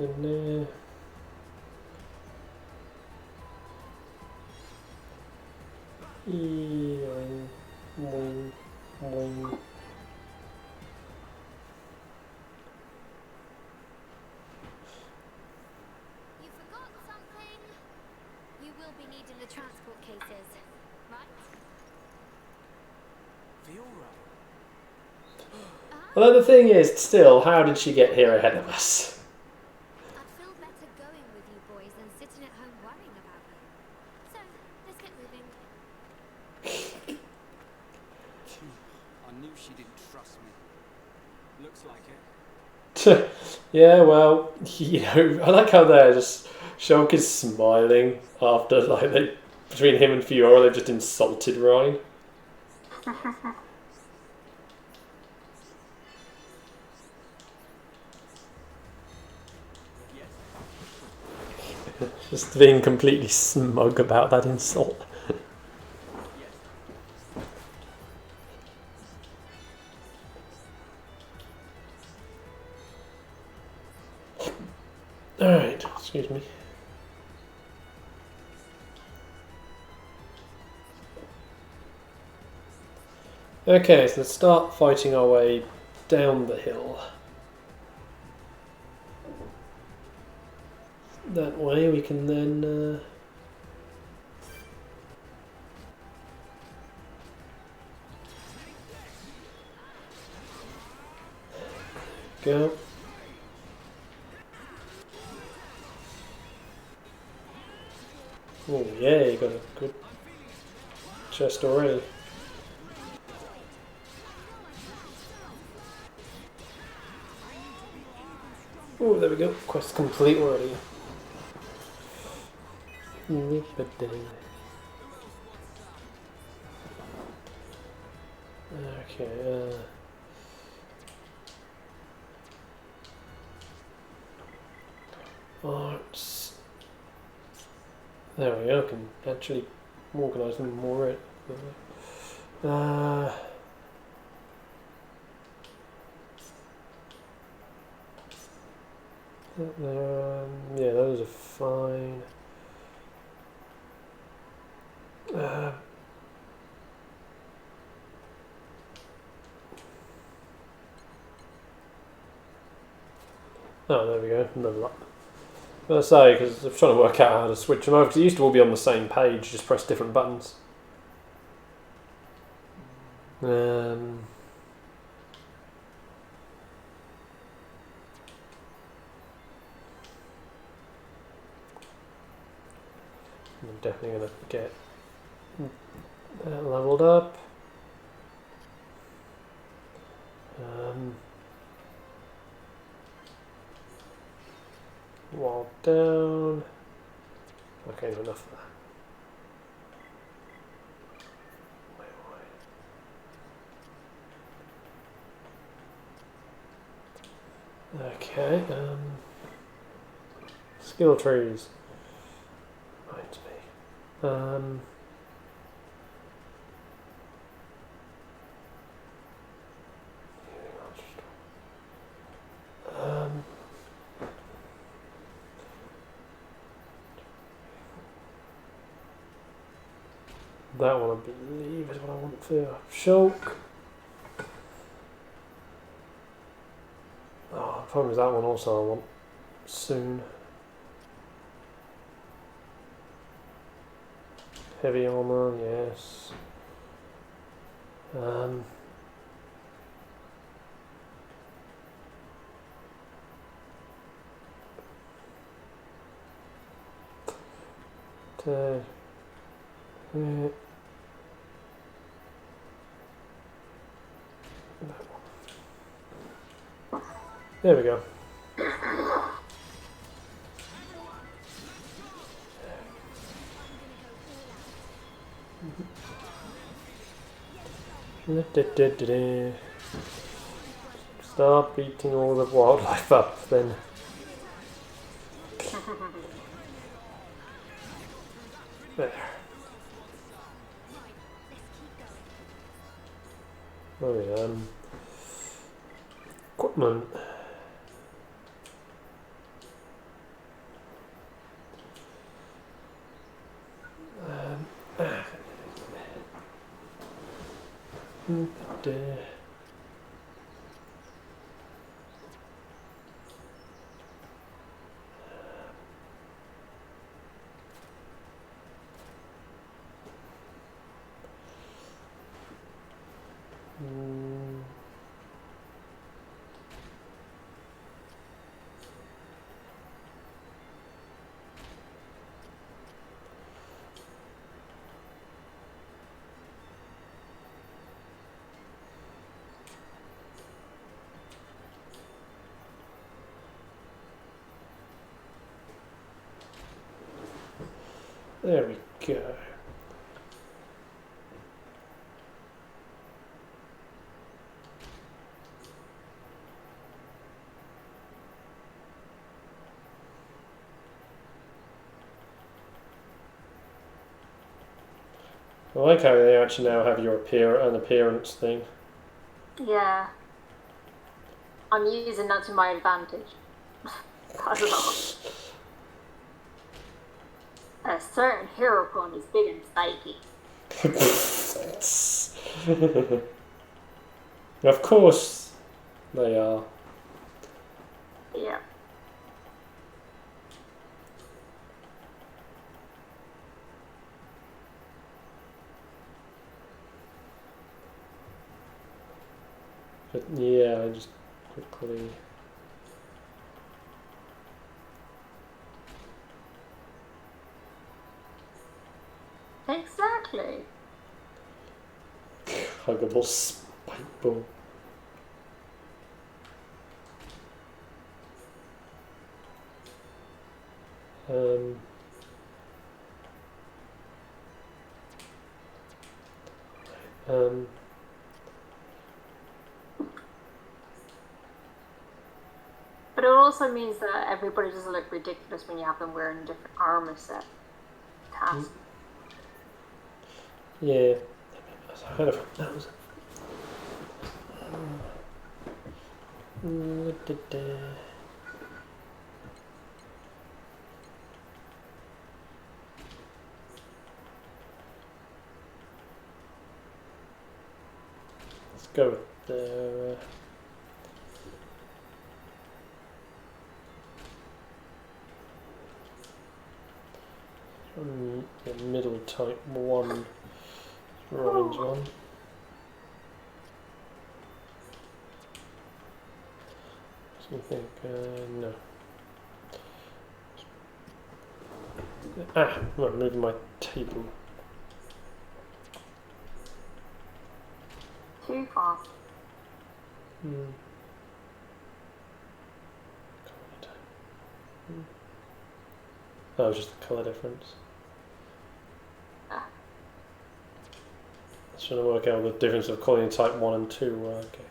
And You forgot something? You will be needing the transport cases, right? Fiora. Although the thing is, still, how did she get here ahead of us? I'd feel better going with you boys than sitting at home worrying about you. So, let's get moving. I knew she didn't trust me. Looks like it. Yeah, well, you know, I like how they're just Shulk is smiling after between him and Fiora they've just insulted Ryan. Just being completely smug about that insult. Alright, excuse me. Okay, so let's start fighting our way down the hill. That way we can then go. Oh yeah, you got a good chest already. Oh, there we go. Quest complete already. Okay. Arts. There we go. I can actually organise them more. Yeah, those are fine. Oh, there we go. Level up. I was going to say, because I'm trying to work out how to switch them over, because they used to all be on the same page, just press different buttons. I'm definitely going to get that leveled up. Wall down. Okay, enough of that. Okay, skill trees. Reminds me. That one, I believe, is what I want for Shulk. Oh, the problem is that one also I want soon. Heavy armor, yes. There we go. Start beating all the wildlife up then. There. Oh yeah. Equipment. There we go. I like how they actually now have your appearance thing. Yeah. I'm using that to my advantage. Quite a lot. A certain hero pun is big and spiky. Of course they are. Yeah. But yeah, I just quickly. Exactly. Huggable spike ball. Um, um, But it also means that everybody doesn't look ridiculous when you have them wearing a different armor set. Task. yeah. I heard of that was. Let's go with the. The middle type one, orange one. So I think no. I'm moving my table. Too fast. Oh, just the colour difference. Just trying to work out the difference of calling type 1 and 2. Okay.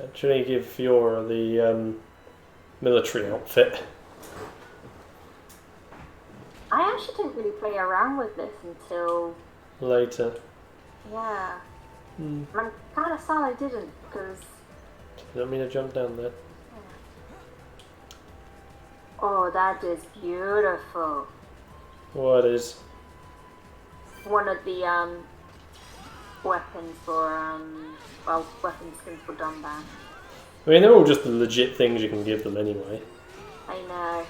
Actually, give Fiora the military outfit. I actually didn't really play around with this until Later. yeah. Mm. I'm kind of sad I didn't because. You don't mean to jump down there. Oh, that is beautiful. What is? One of the weapons for well, weapon skins for Dunban. I mean, they're all just the legit things you can give them anyway. I know.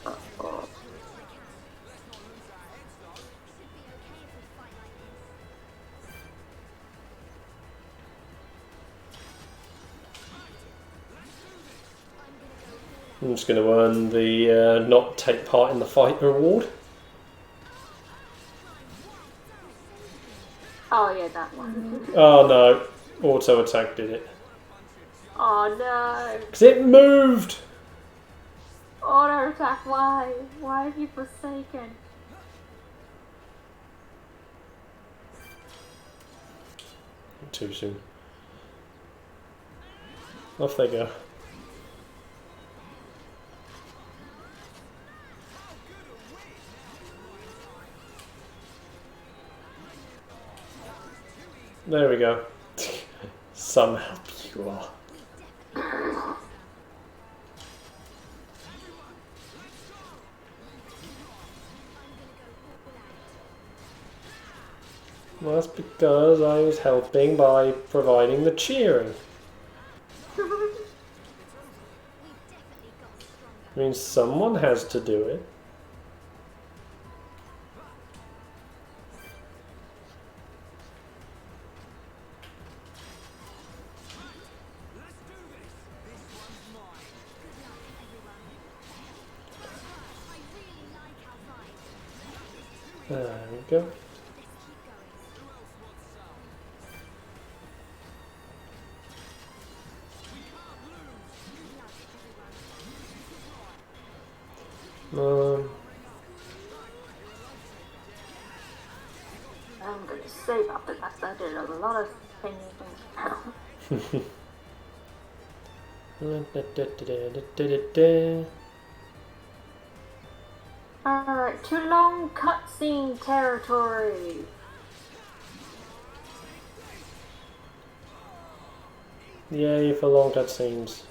Uh-oh. I'm just going to earn the not take part in the fight reward. Oh yeah, that one. Oh no, auto attack did it. Oh no. Because it moved! Auto attack, why? Why have you forsaken? Too soon. Off they go. There we go. Somehow you are. Well, that's because I was helping by providing the cheering. I mean, someone has to do it. There we go. I'm gonna save up the fact I did a lot of things. Alright, too long cutscene territory. Yay for long cutscenes.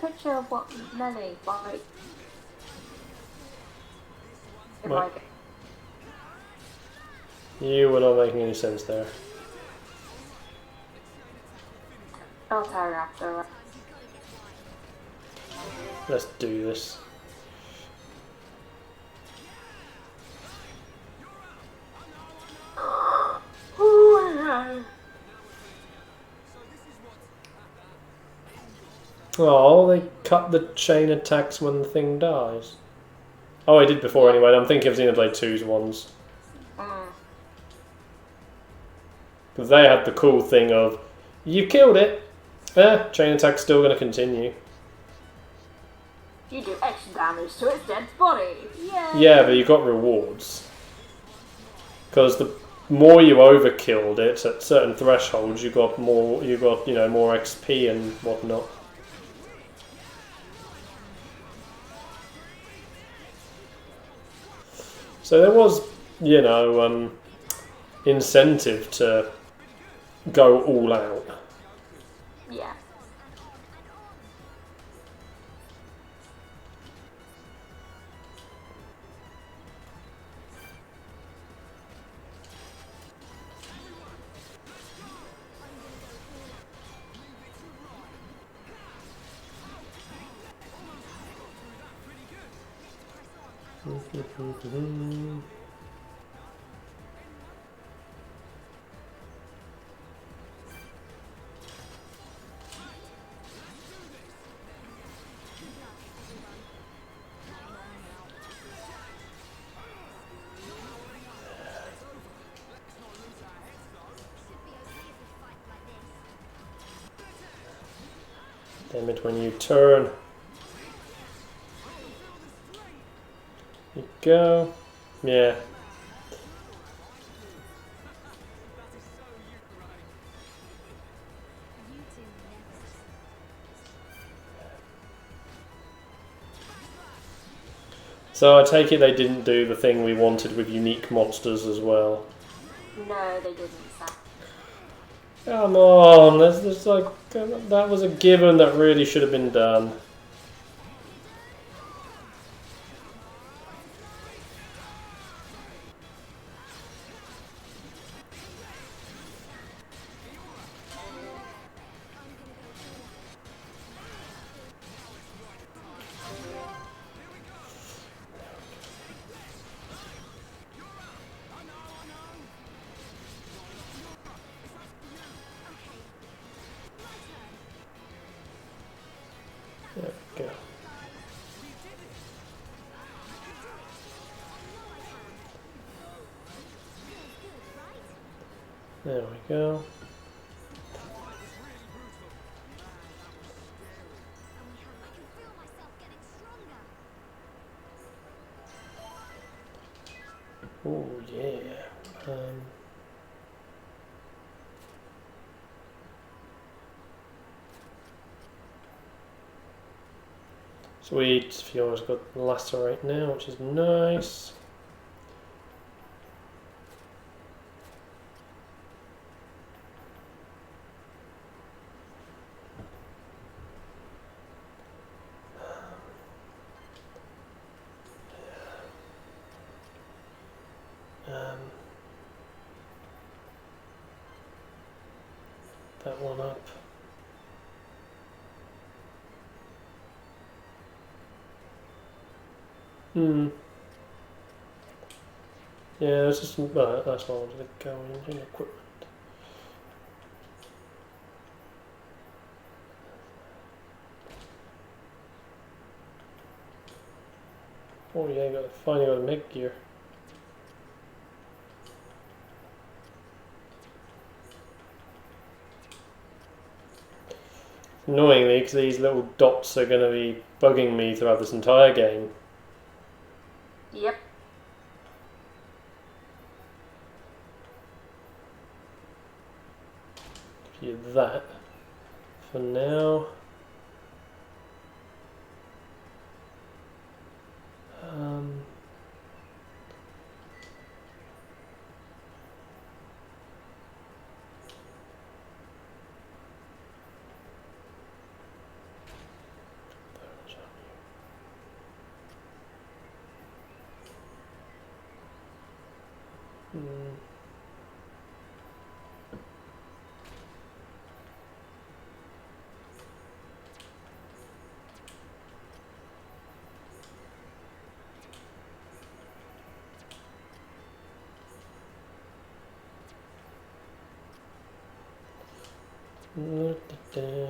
picture of what Nelly like. If Right. I You were not making any sense there. I'll tell you after. Let's do this. Oh, they cut the chain attacks when the thing dies. Oh, I did before anyway. I'm thinking of Xenoblade 2's ones. Because they had the cool thing of, you killed it. Chain attack's still going to continue. You do extra damage to its dead body. Yay! Yeah, but you got rewards. Because the more you overkilled it at certain thresholds, you got more. You got more XP and whatnot. So there was, incentive to go all out. Yeah. Damn it, when you turn. You go. Yeah. So I take it they didn't do the thing we wanted with unique monsters as well. No, they didn't. Come on, that's like that was a given that really should have been done. There we go. There we go. Oh yeah. Sweet. Fiona's got lacerate now, which is nice. That one up. Yeah, it's just that's why I wanted to go in equipment. Oh yeah, finally got a mech gear. Annoyingly, because these little dots are going to be bugging me throughout this entire game. Yep. Give you that for now. Mm. There.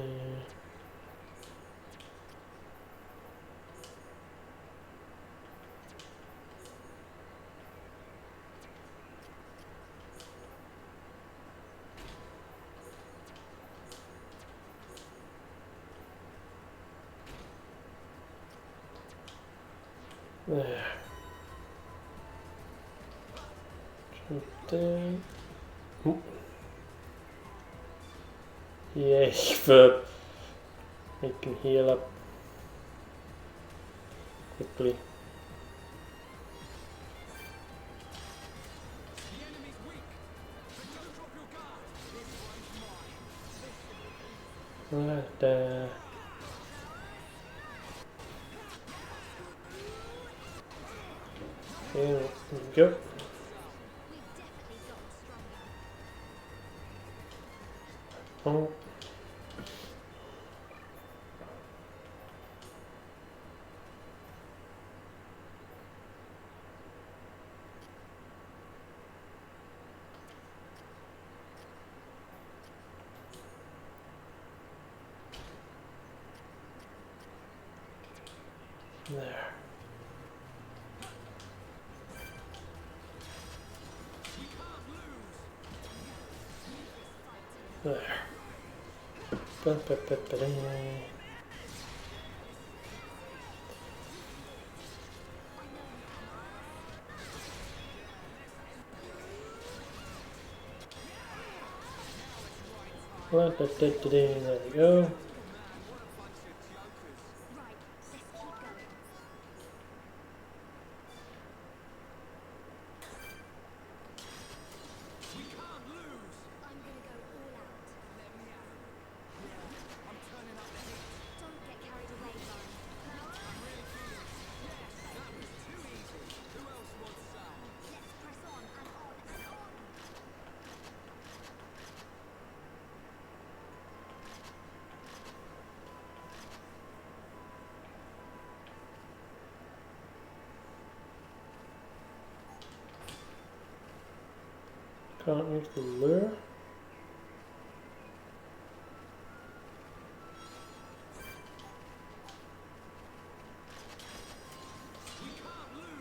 Jump down. Ooh. Yay for making heal up quickly. The enemy's weak, but don't drop your guard. This one's mine. There we go. We've definitely gotten stronger. Oh. There. There. Ba-ba-ba-ba-da. There we go. Right, let's keep going. We can't lose. I'm gonna go all out. Let me out. Yeah, I'm turning up the heat. Don't get carried away, Ryan. I'm really feeling it. Yes, that was too easy. Who else wants some? Let's press on and on and on. Can't use the lure. We can't lose. I'm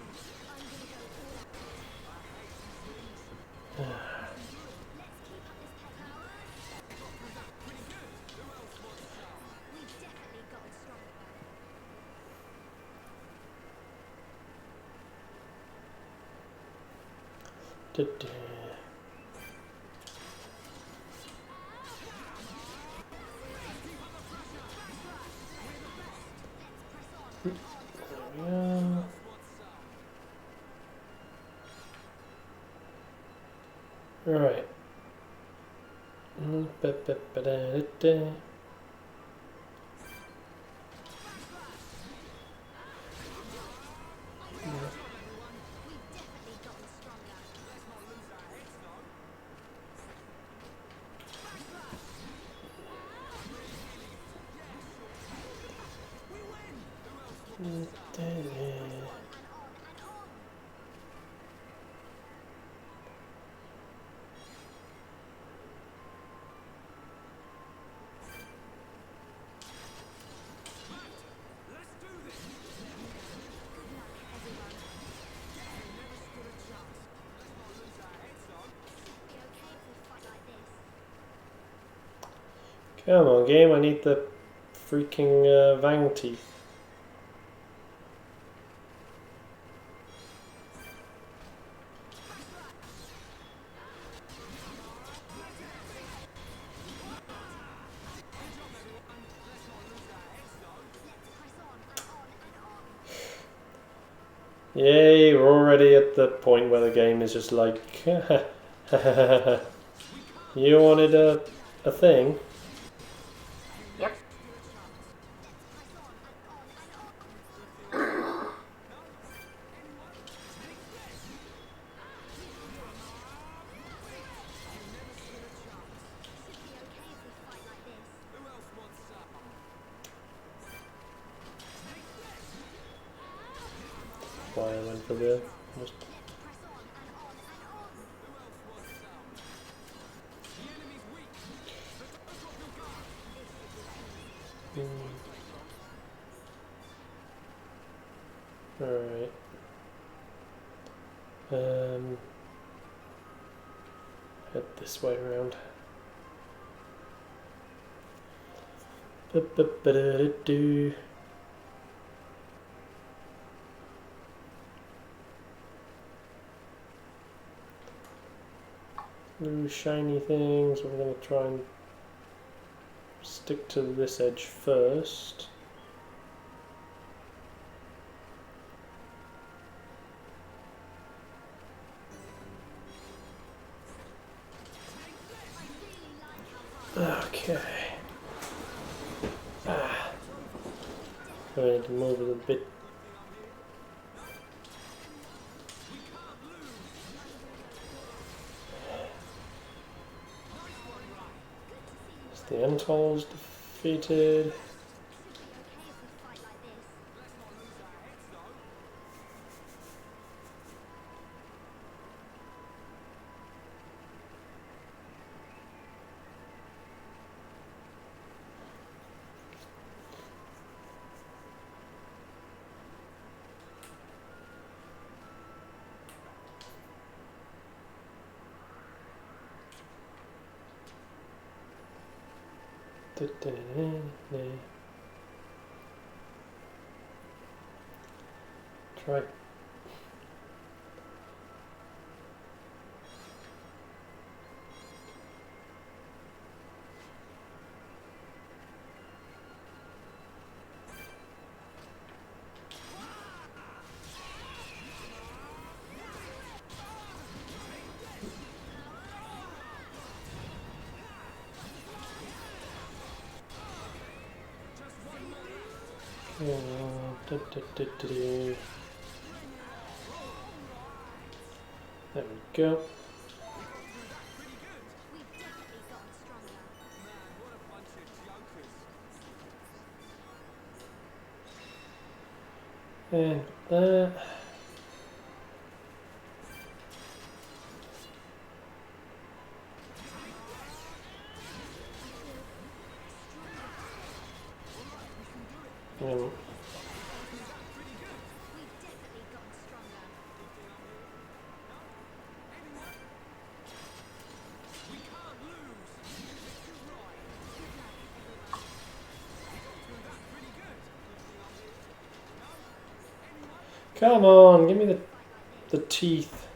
gonna go all out. I hate these things. Let's keep up this pace. Got through that pretty good. Who else wants some? We've definitely gotten stronger. Da-da. There we are. Right. Ba-ba-ba-da-da-da. We've definitely gotten stronger. Let's not lose our heads though. We win. Who else wants some? Da-da. And on and on. Let's do this. Good luck, everyone. We never stood a chance. Let's not lose our heads though. Be okay if we fight like this. Come on, game. I need the freaking Vang teeth. Let's press on and on and on. Yay, we're already at the point where the game is just like, you wanted a thing? Yep. Let's press on and on and on. for the. Just Alright. Head this way around. Ba-ba-ba-da-da-do. Blue shiny things. We're going to try and stick to this edge first. Okay. I need to move it a bit. The Entol's defeated. Try. There we go. And that. Come on, give me the teeth.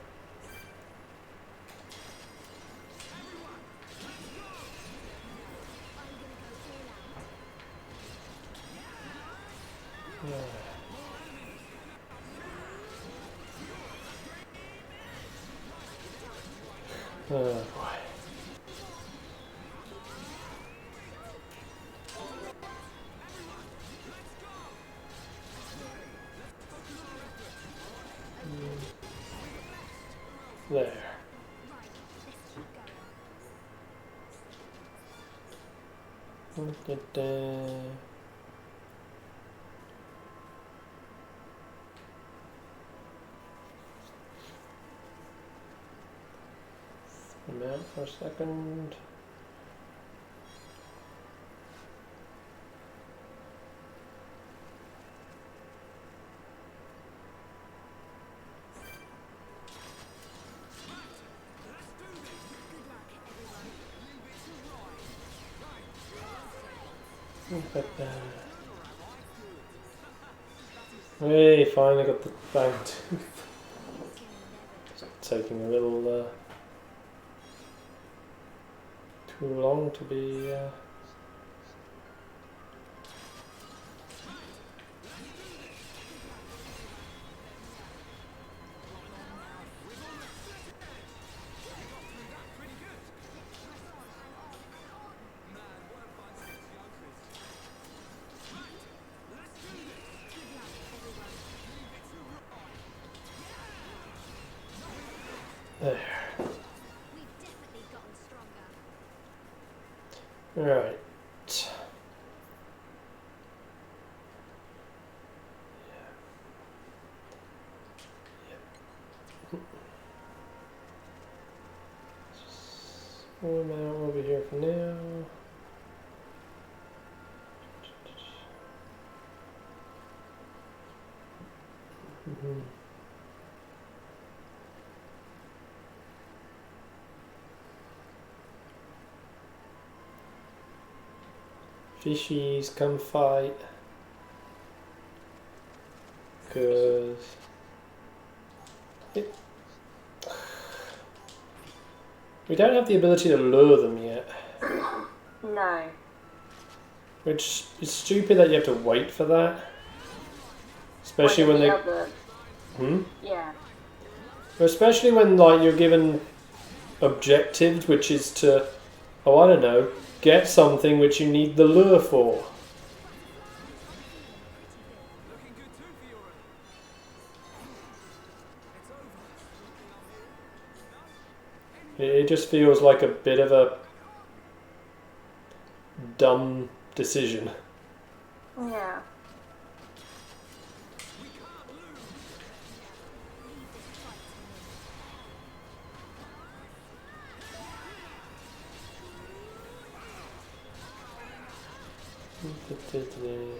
Oh boy. There. Come out for a second. We finally got the bang tooth. Taking a little too long to be there. Right. We'll be here for now. Fishies, come fight. Cause we don't have the ability to lure them yet. No. Which is stupid that you have to wait for that. Especially when they... Yeah. Especially when like you're given objectives, which is to, oh I don't know, get something which you need the lure for. It just feels like a bit of a dumb decision. Yeah. There.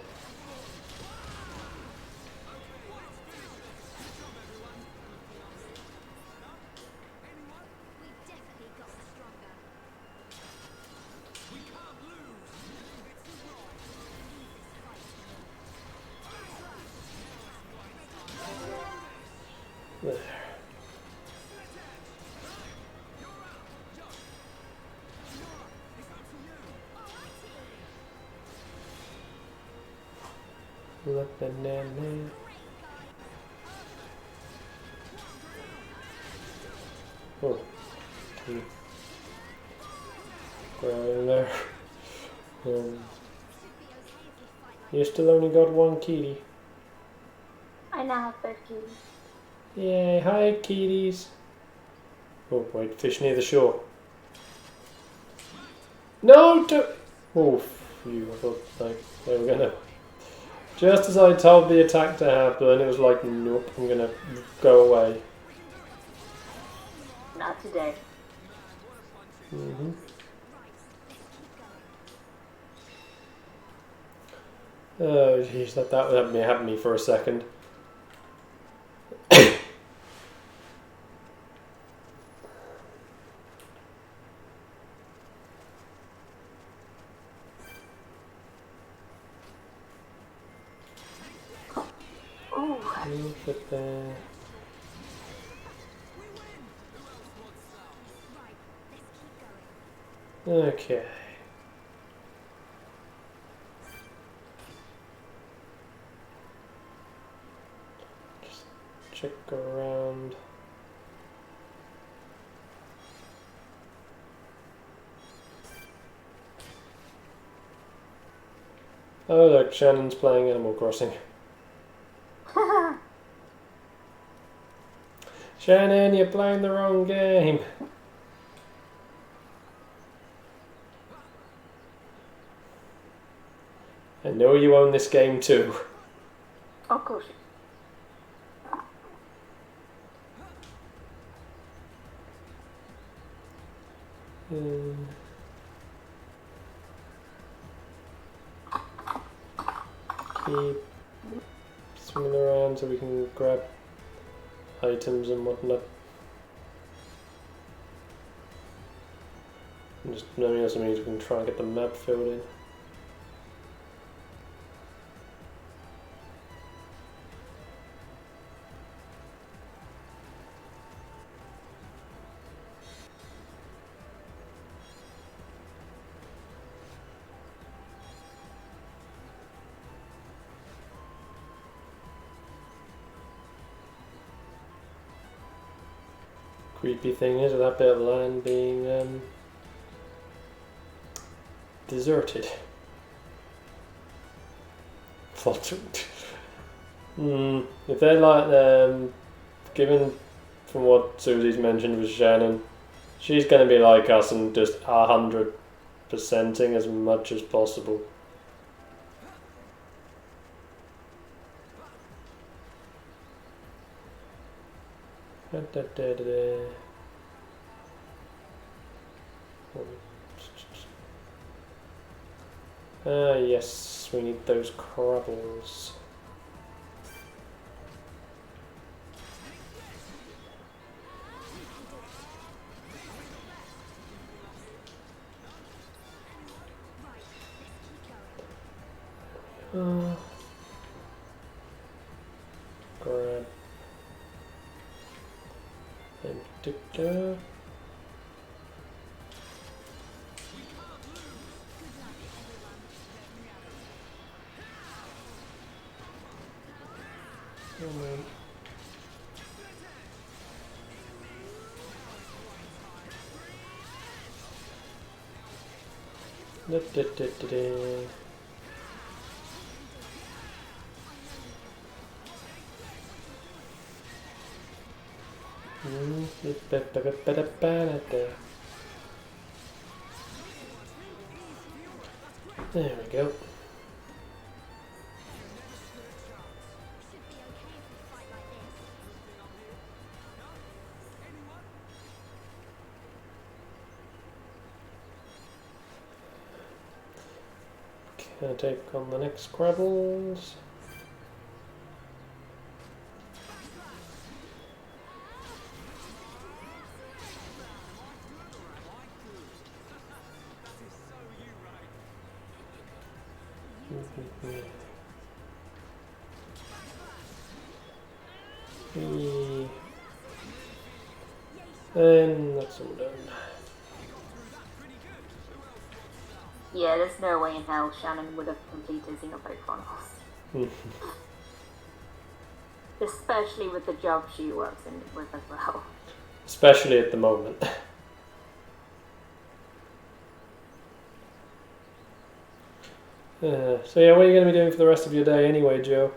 Look banana. Oh, go in there. You still only got one kitty. I now have both keys. Yay, hi kitties. Oh wait, fish near the shore. No, oh, phew, I thought like they were gonna... Just as I told the attack to happen, it was like, nope, I'm gonna go away. Not today. Oh jeez, that happened to me for a second. Look at that. Okay. Just check around. Oh look, Shannon's playing Animal Crossing. Shannon, you're playing the wrong game. I know you own this game too. Of course. Keep swimming around so we can grab items and whatnot. And just knowing also means we can try and get the map filled in. Creepy thing is that bit of land being deserted. If they're like given from what Susie's mentioned with Shannon, she's going to be like us and just 100%ing as much as possible. Ah, yes, we need those crabbles. Grab. And da-da. Come on. Da-da-da-da-da. Ba-ba-ba-ba-ba-da. There we go. Should be okay if we fight like this. Can I take on the next crabbles? And that's all done. Yeah, there's no way in hell Shannon would have completed Xenoblade Chronicles. Especially with the job she works in with as well. Especially at the moment. So yeah, what are you going to be doing for the rest of your day anyway, Joe?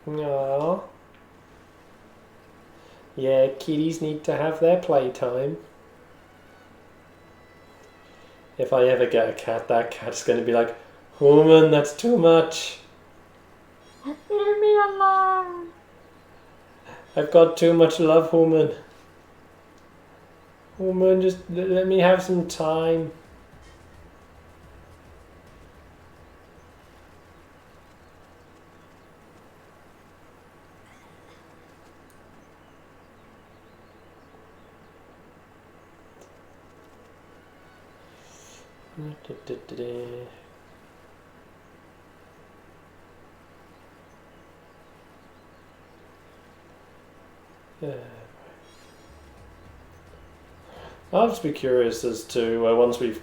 Aww. Yeah, kitties need to have their playtime. If I ever get a cat, that cat's going to be like, woman, that's too much. Leave me alone! I've got too much love, woman. Woman, just let me have some time. I'll just be curious as to once we've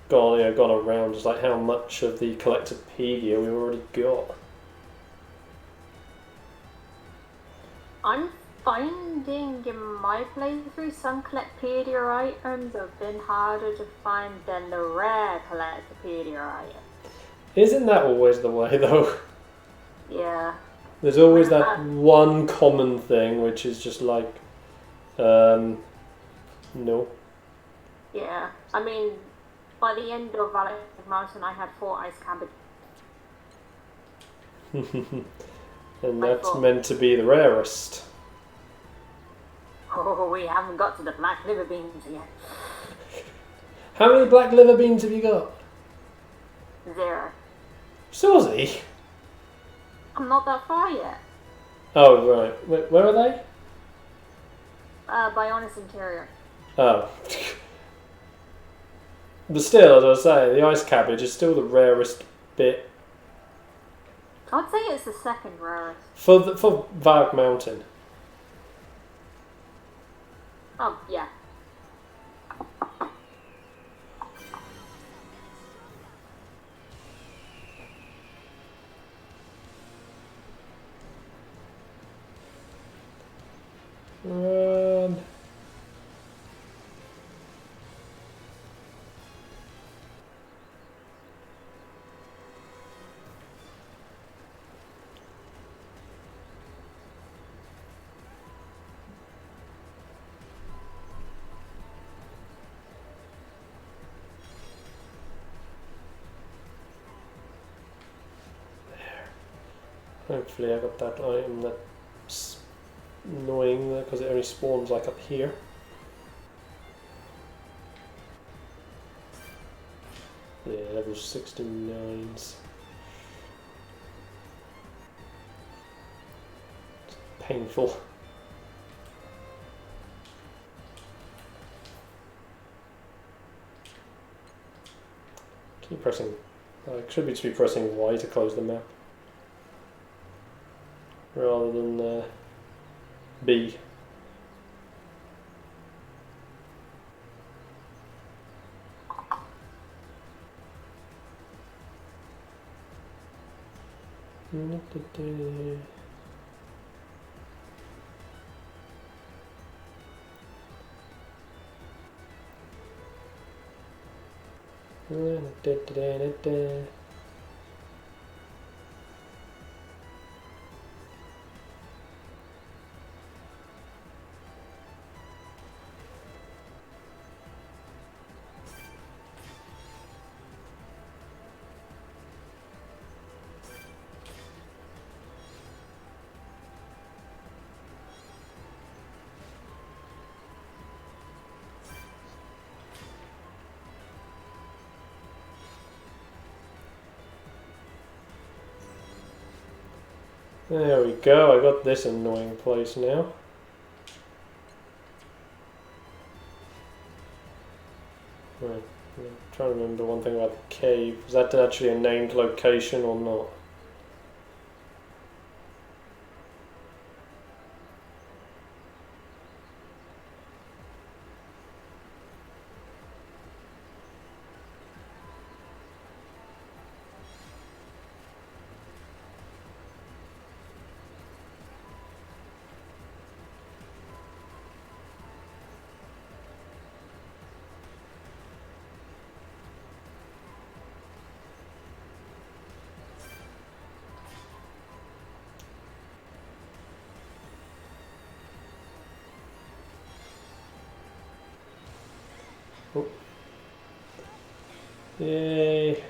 gone around, just like how much of the Collectopedia we've already got. I'm finding in my playthrough some Collectopedia items have been harder to find than the rare Collectopedia items. Isn't that always the way though? Yeah. There's always that one common thing which is just like, no. Yeah. I mean, by the end of Valley Mountain, I had 4 ice cabbage. And that's meant to be the rarest. Oh, we haven't got to the black liver beans yet. How many black liver beans have you got? 0. Saucy? I'm not that far yet. Oh, right. Where are they? Bionis Interior. Oh. But still, as I was saying, the ice cabbage is still the rarest bit. I'd say it's the second rarest. For Varg Mountain. Oh, yeah. Hopefully I got that item that's annoying because it only spawns like up here. Yeah, level 69s. Painful. Keep pressing. I should be pressing Y to close the map rather than B. There we go, I got this annoying place now. Right, I'm trying to remember one thing about the cave. Is that actually a named location or not? Oh. Yay.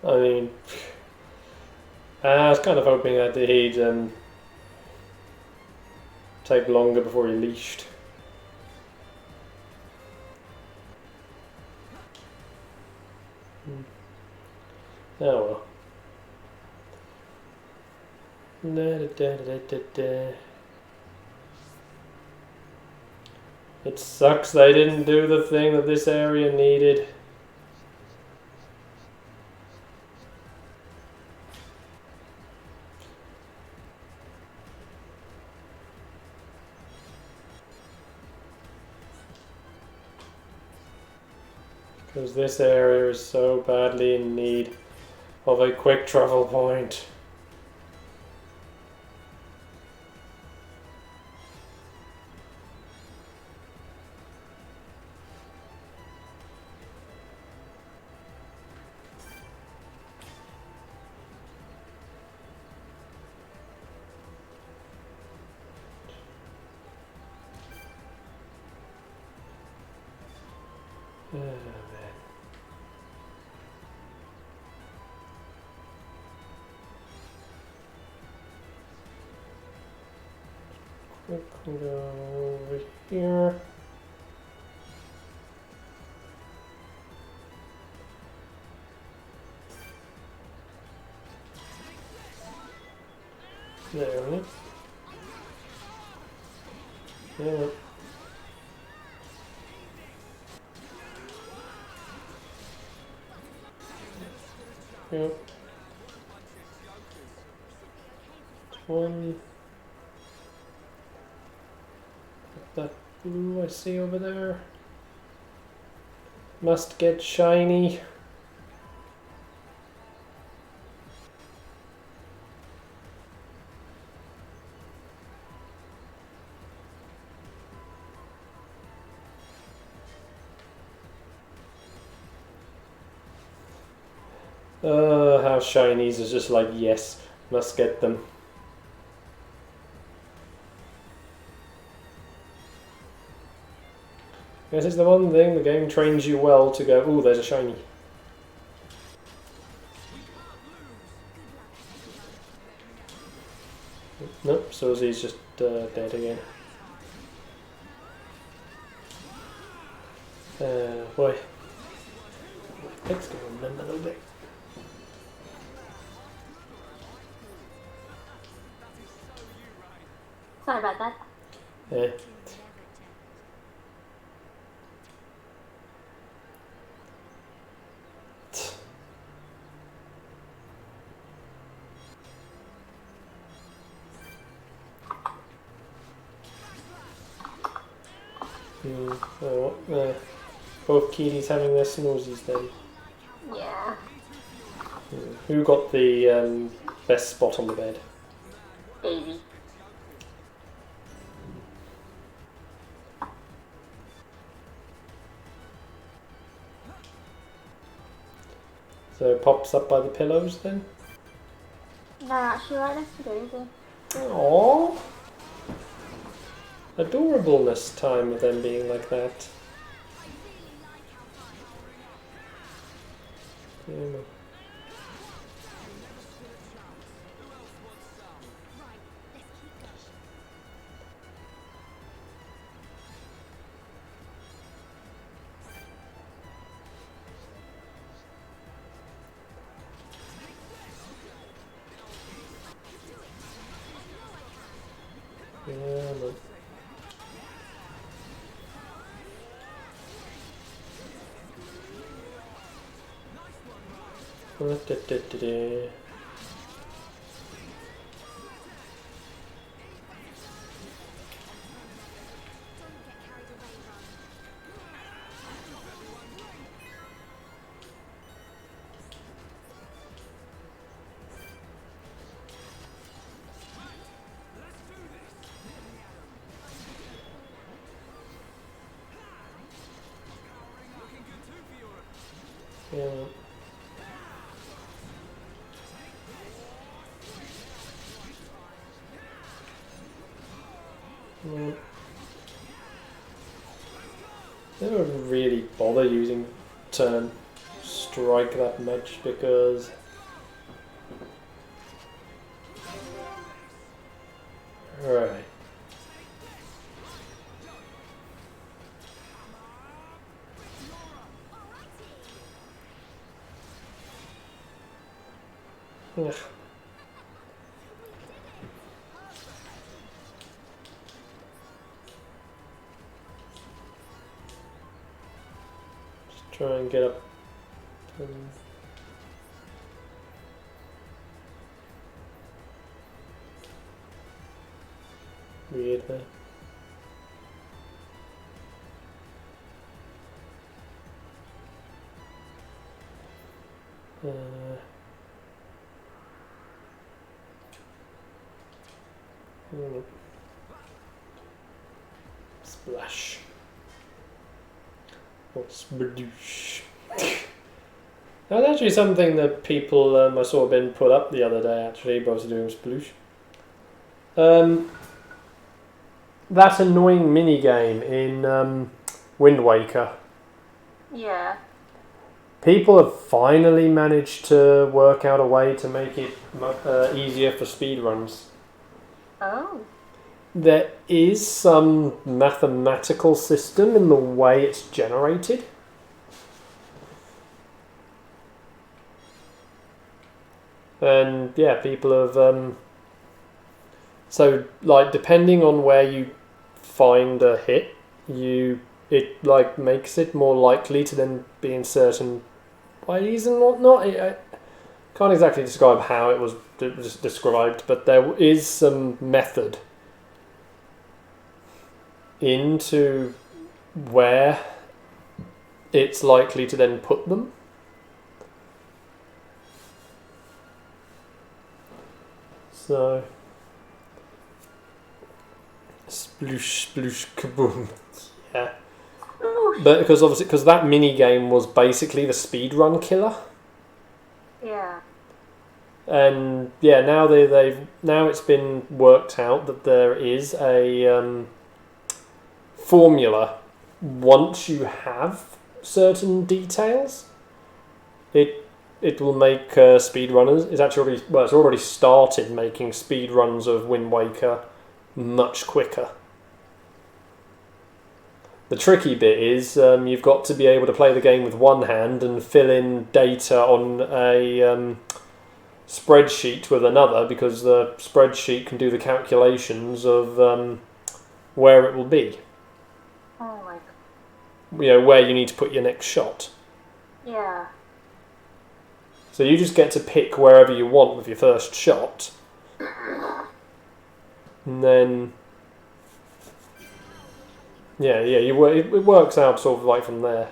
I mean, I was kind of hoping that he'd take longer before he leashed. Oh well. It sucks they didn't do the thing that this area needed. Because this area is so badly in need of a quick travel point. Oh, man. Quick, go over here. There we go. Yeah. Yep. One. That blue I see over there. Must get shiny. How shinies is just like, yes, must get them. I guess it's the one thing the game trains you well to go, ooh, there's a shiny. Nope, Suzy's just dead again. Boy. Leg's going limp a little bit. Sorry about that. Yeah. Both Keely's having their snoozes then. Yeah. Who got the best spot on the bed? Daisy. So it pops up by the pillows then? No, actually right next to Daisy. Aww. Adorableness time of them being like that. Yeah. Yeah, man. Da-da-da-da. Yeah. Mm. Never really bother using turn strike that much because right. Ugh. Just try and get up. Weird there. Splash. Or sploosh. That's actually something that people I saw been put up the other day actually, both doing sploosh. That annoying mini game in Wind Waker. Yeah. People have finally managed to work out a way to make it easier for speedruns. Oh. There is some mathematical system in the way it's generated. And yeah, people have... so, like, depending on where you find a hit, it like makes it more likely to then be in certain ways and whatnot. I can't exactly describe how it was described, but there is some method into where it's likely to then put them. So, sploosh, sploosh, kaboom. Yeah. But because that mini game was basically the speedrun killer. Yeah. And yeah, now now it's been worked out that there is a formula once you have certain details, it will make speedrunners. It's already started making speedruns of Wind Waker much quicker. The tricky bit is you've got to be able to play the game with one hand and fill in data on a spreadsheet with another, because the spreadsheet can do the calculations of where it will be. Oh my. Where you need to put your next shot. Yeah. So you just get to pick wherever you want with your first shot, and then it works out sort of like from there.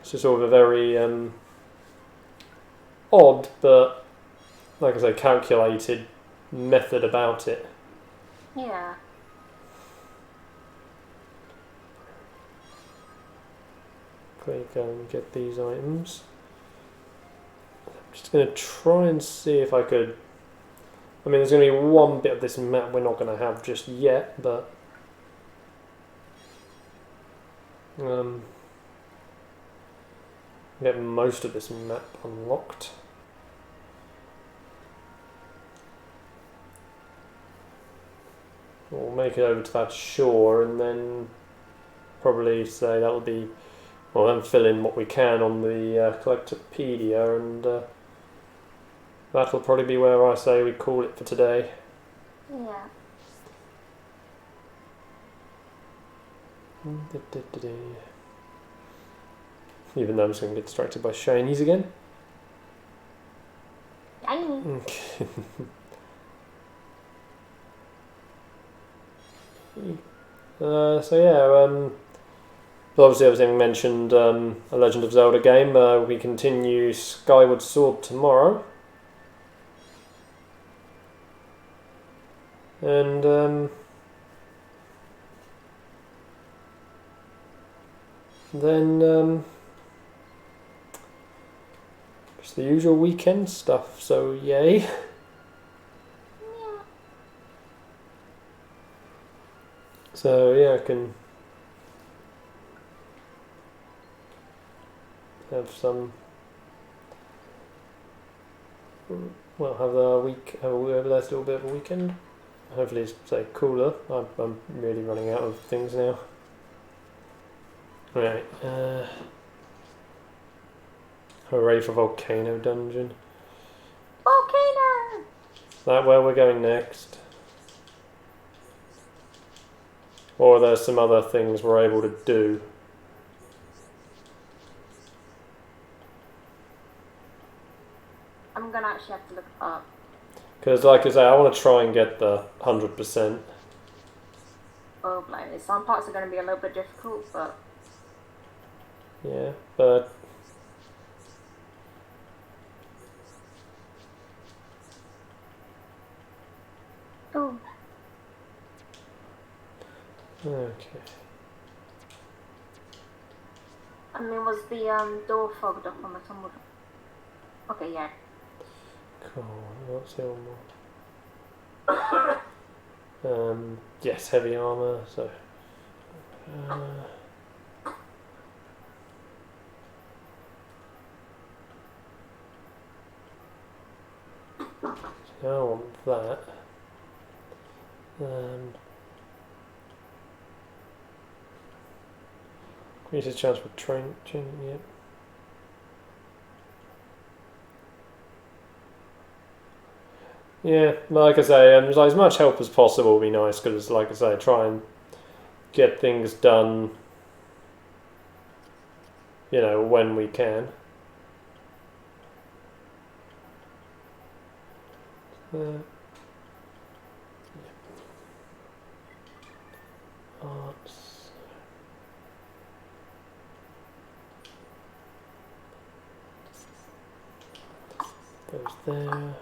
It's just sort of a very odd, but like I say, calculated method about it. Yeah. Quick, get these items. I'm just going to try and see if I could. I mean, there's going to be one bit of this map we're not going to have just yet, but get most of this map unlocked. We'll make it over to that shore and then probably say that'll be. Well, then fill in what we can on the Collectopedia, and that'll probably be where I say we call it for today. Yeah. Even though I'm just going to get distracted by shinies again. Shiny. So yeah, obviously everything mentioned a Legend of Zelda game. We continue Skyward Sword tomorrow. And then just the usual weekend stuff, so yay. Yeah. So yeah, I can have some. Well, have a nice little bit of a weekend. Hopefully it's cooler. I'm really running out of things now. Right. Hooray for Volcano Dungeon. Volcano! Is that where we're going next? Or are there some other things we're able to do? I'm gonna actually have to look it up. Because, like I say, I want to try and get the 100%. Oh, blimey. Some parts are gonna be a little bit difficult, but. Yeah, but. Oh. Okay. I mean, was the door fogged up on the tumble? Okay, yeah. Cool. What's the other one? Yes, heavy armor. So. I want that. Increases chance for training. Yep. Yeah, like I say, as much help as possible would be nice, because, like I say, try and get things done, when we can. Arts. Goes there.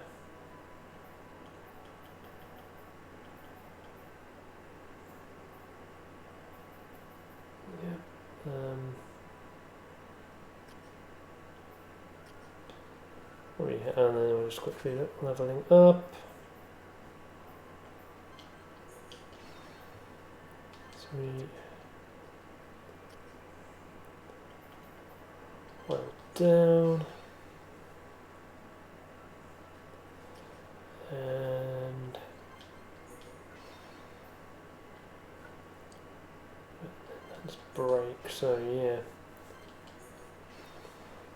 And then we'll just quickly look, leveling up. 3. Well down. And that's break, so yeah.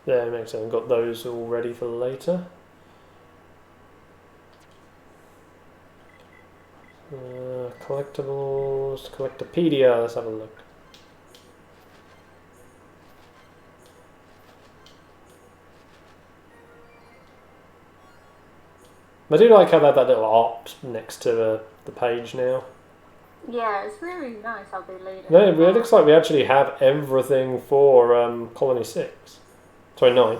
There, makes sense. I've got those all ready for later. Collectibles, Collectopedia, let's have a look. I do like how they have that little art next to the page now. Yeah, it's really nice how they laid it. No, it looks like we actually have everything for Colony 6. Sorry, 9.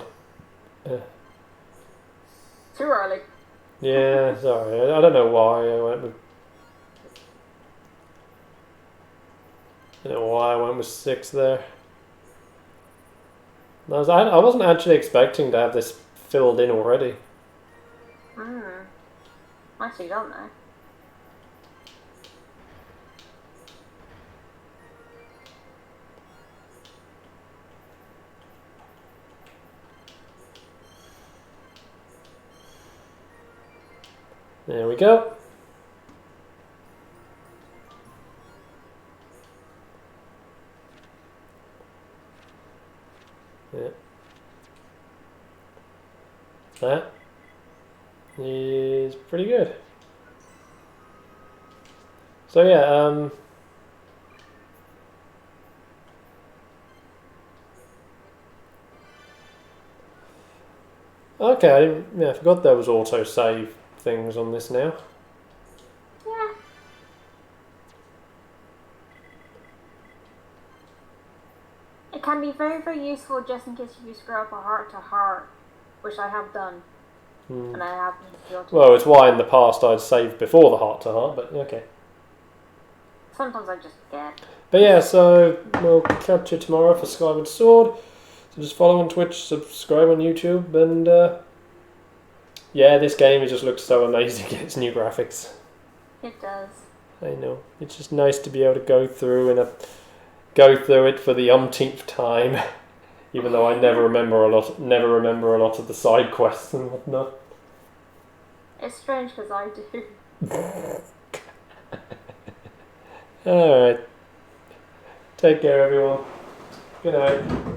Too early. Yeah, sorry, I don't know why I went with... I don't know why I went with 6 there. I wasn't actually expecting to have this filled in already. Actually, don't know. There we go. Yeah. That is pretty good. So yeah, okay, I forgot there was auto-save things on this now. Yeah. It can be very, very useful just in case you screw up a heart-to-heart, which I have done. And I have Well, it's why in the past I'd saved before the heart-to-heart, but okay. Sometimes I just forget. But yeah, so we'll catch you tomorrow for Skyward Sword. So just follow on Twitch, subscribe on YouTube, and yeah, this game, it just looks so amazing. Its new graphics. It does. I know. It's just nice to be able to go through it for the umpteenth time, even though I never remember a lot of the side quests and whatnot. It's strange because I do. Alright. Take care, everyone. Good night.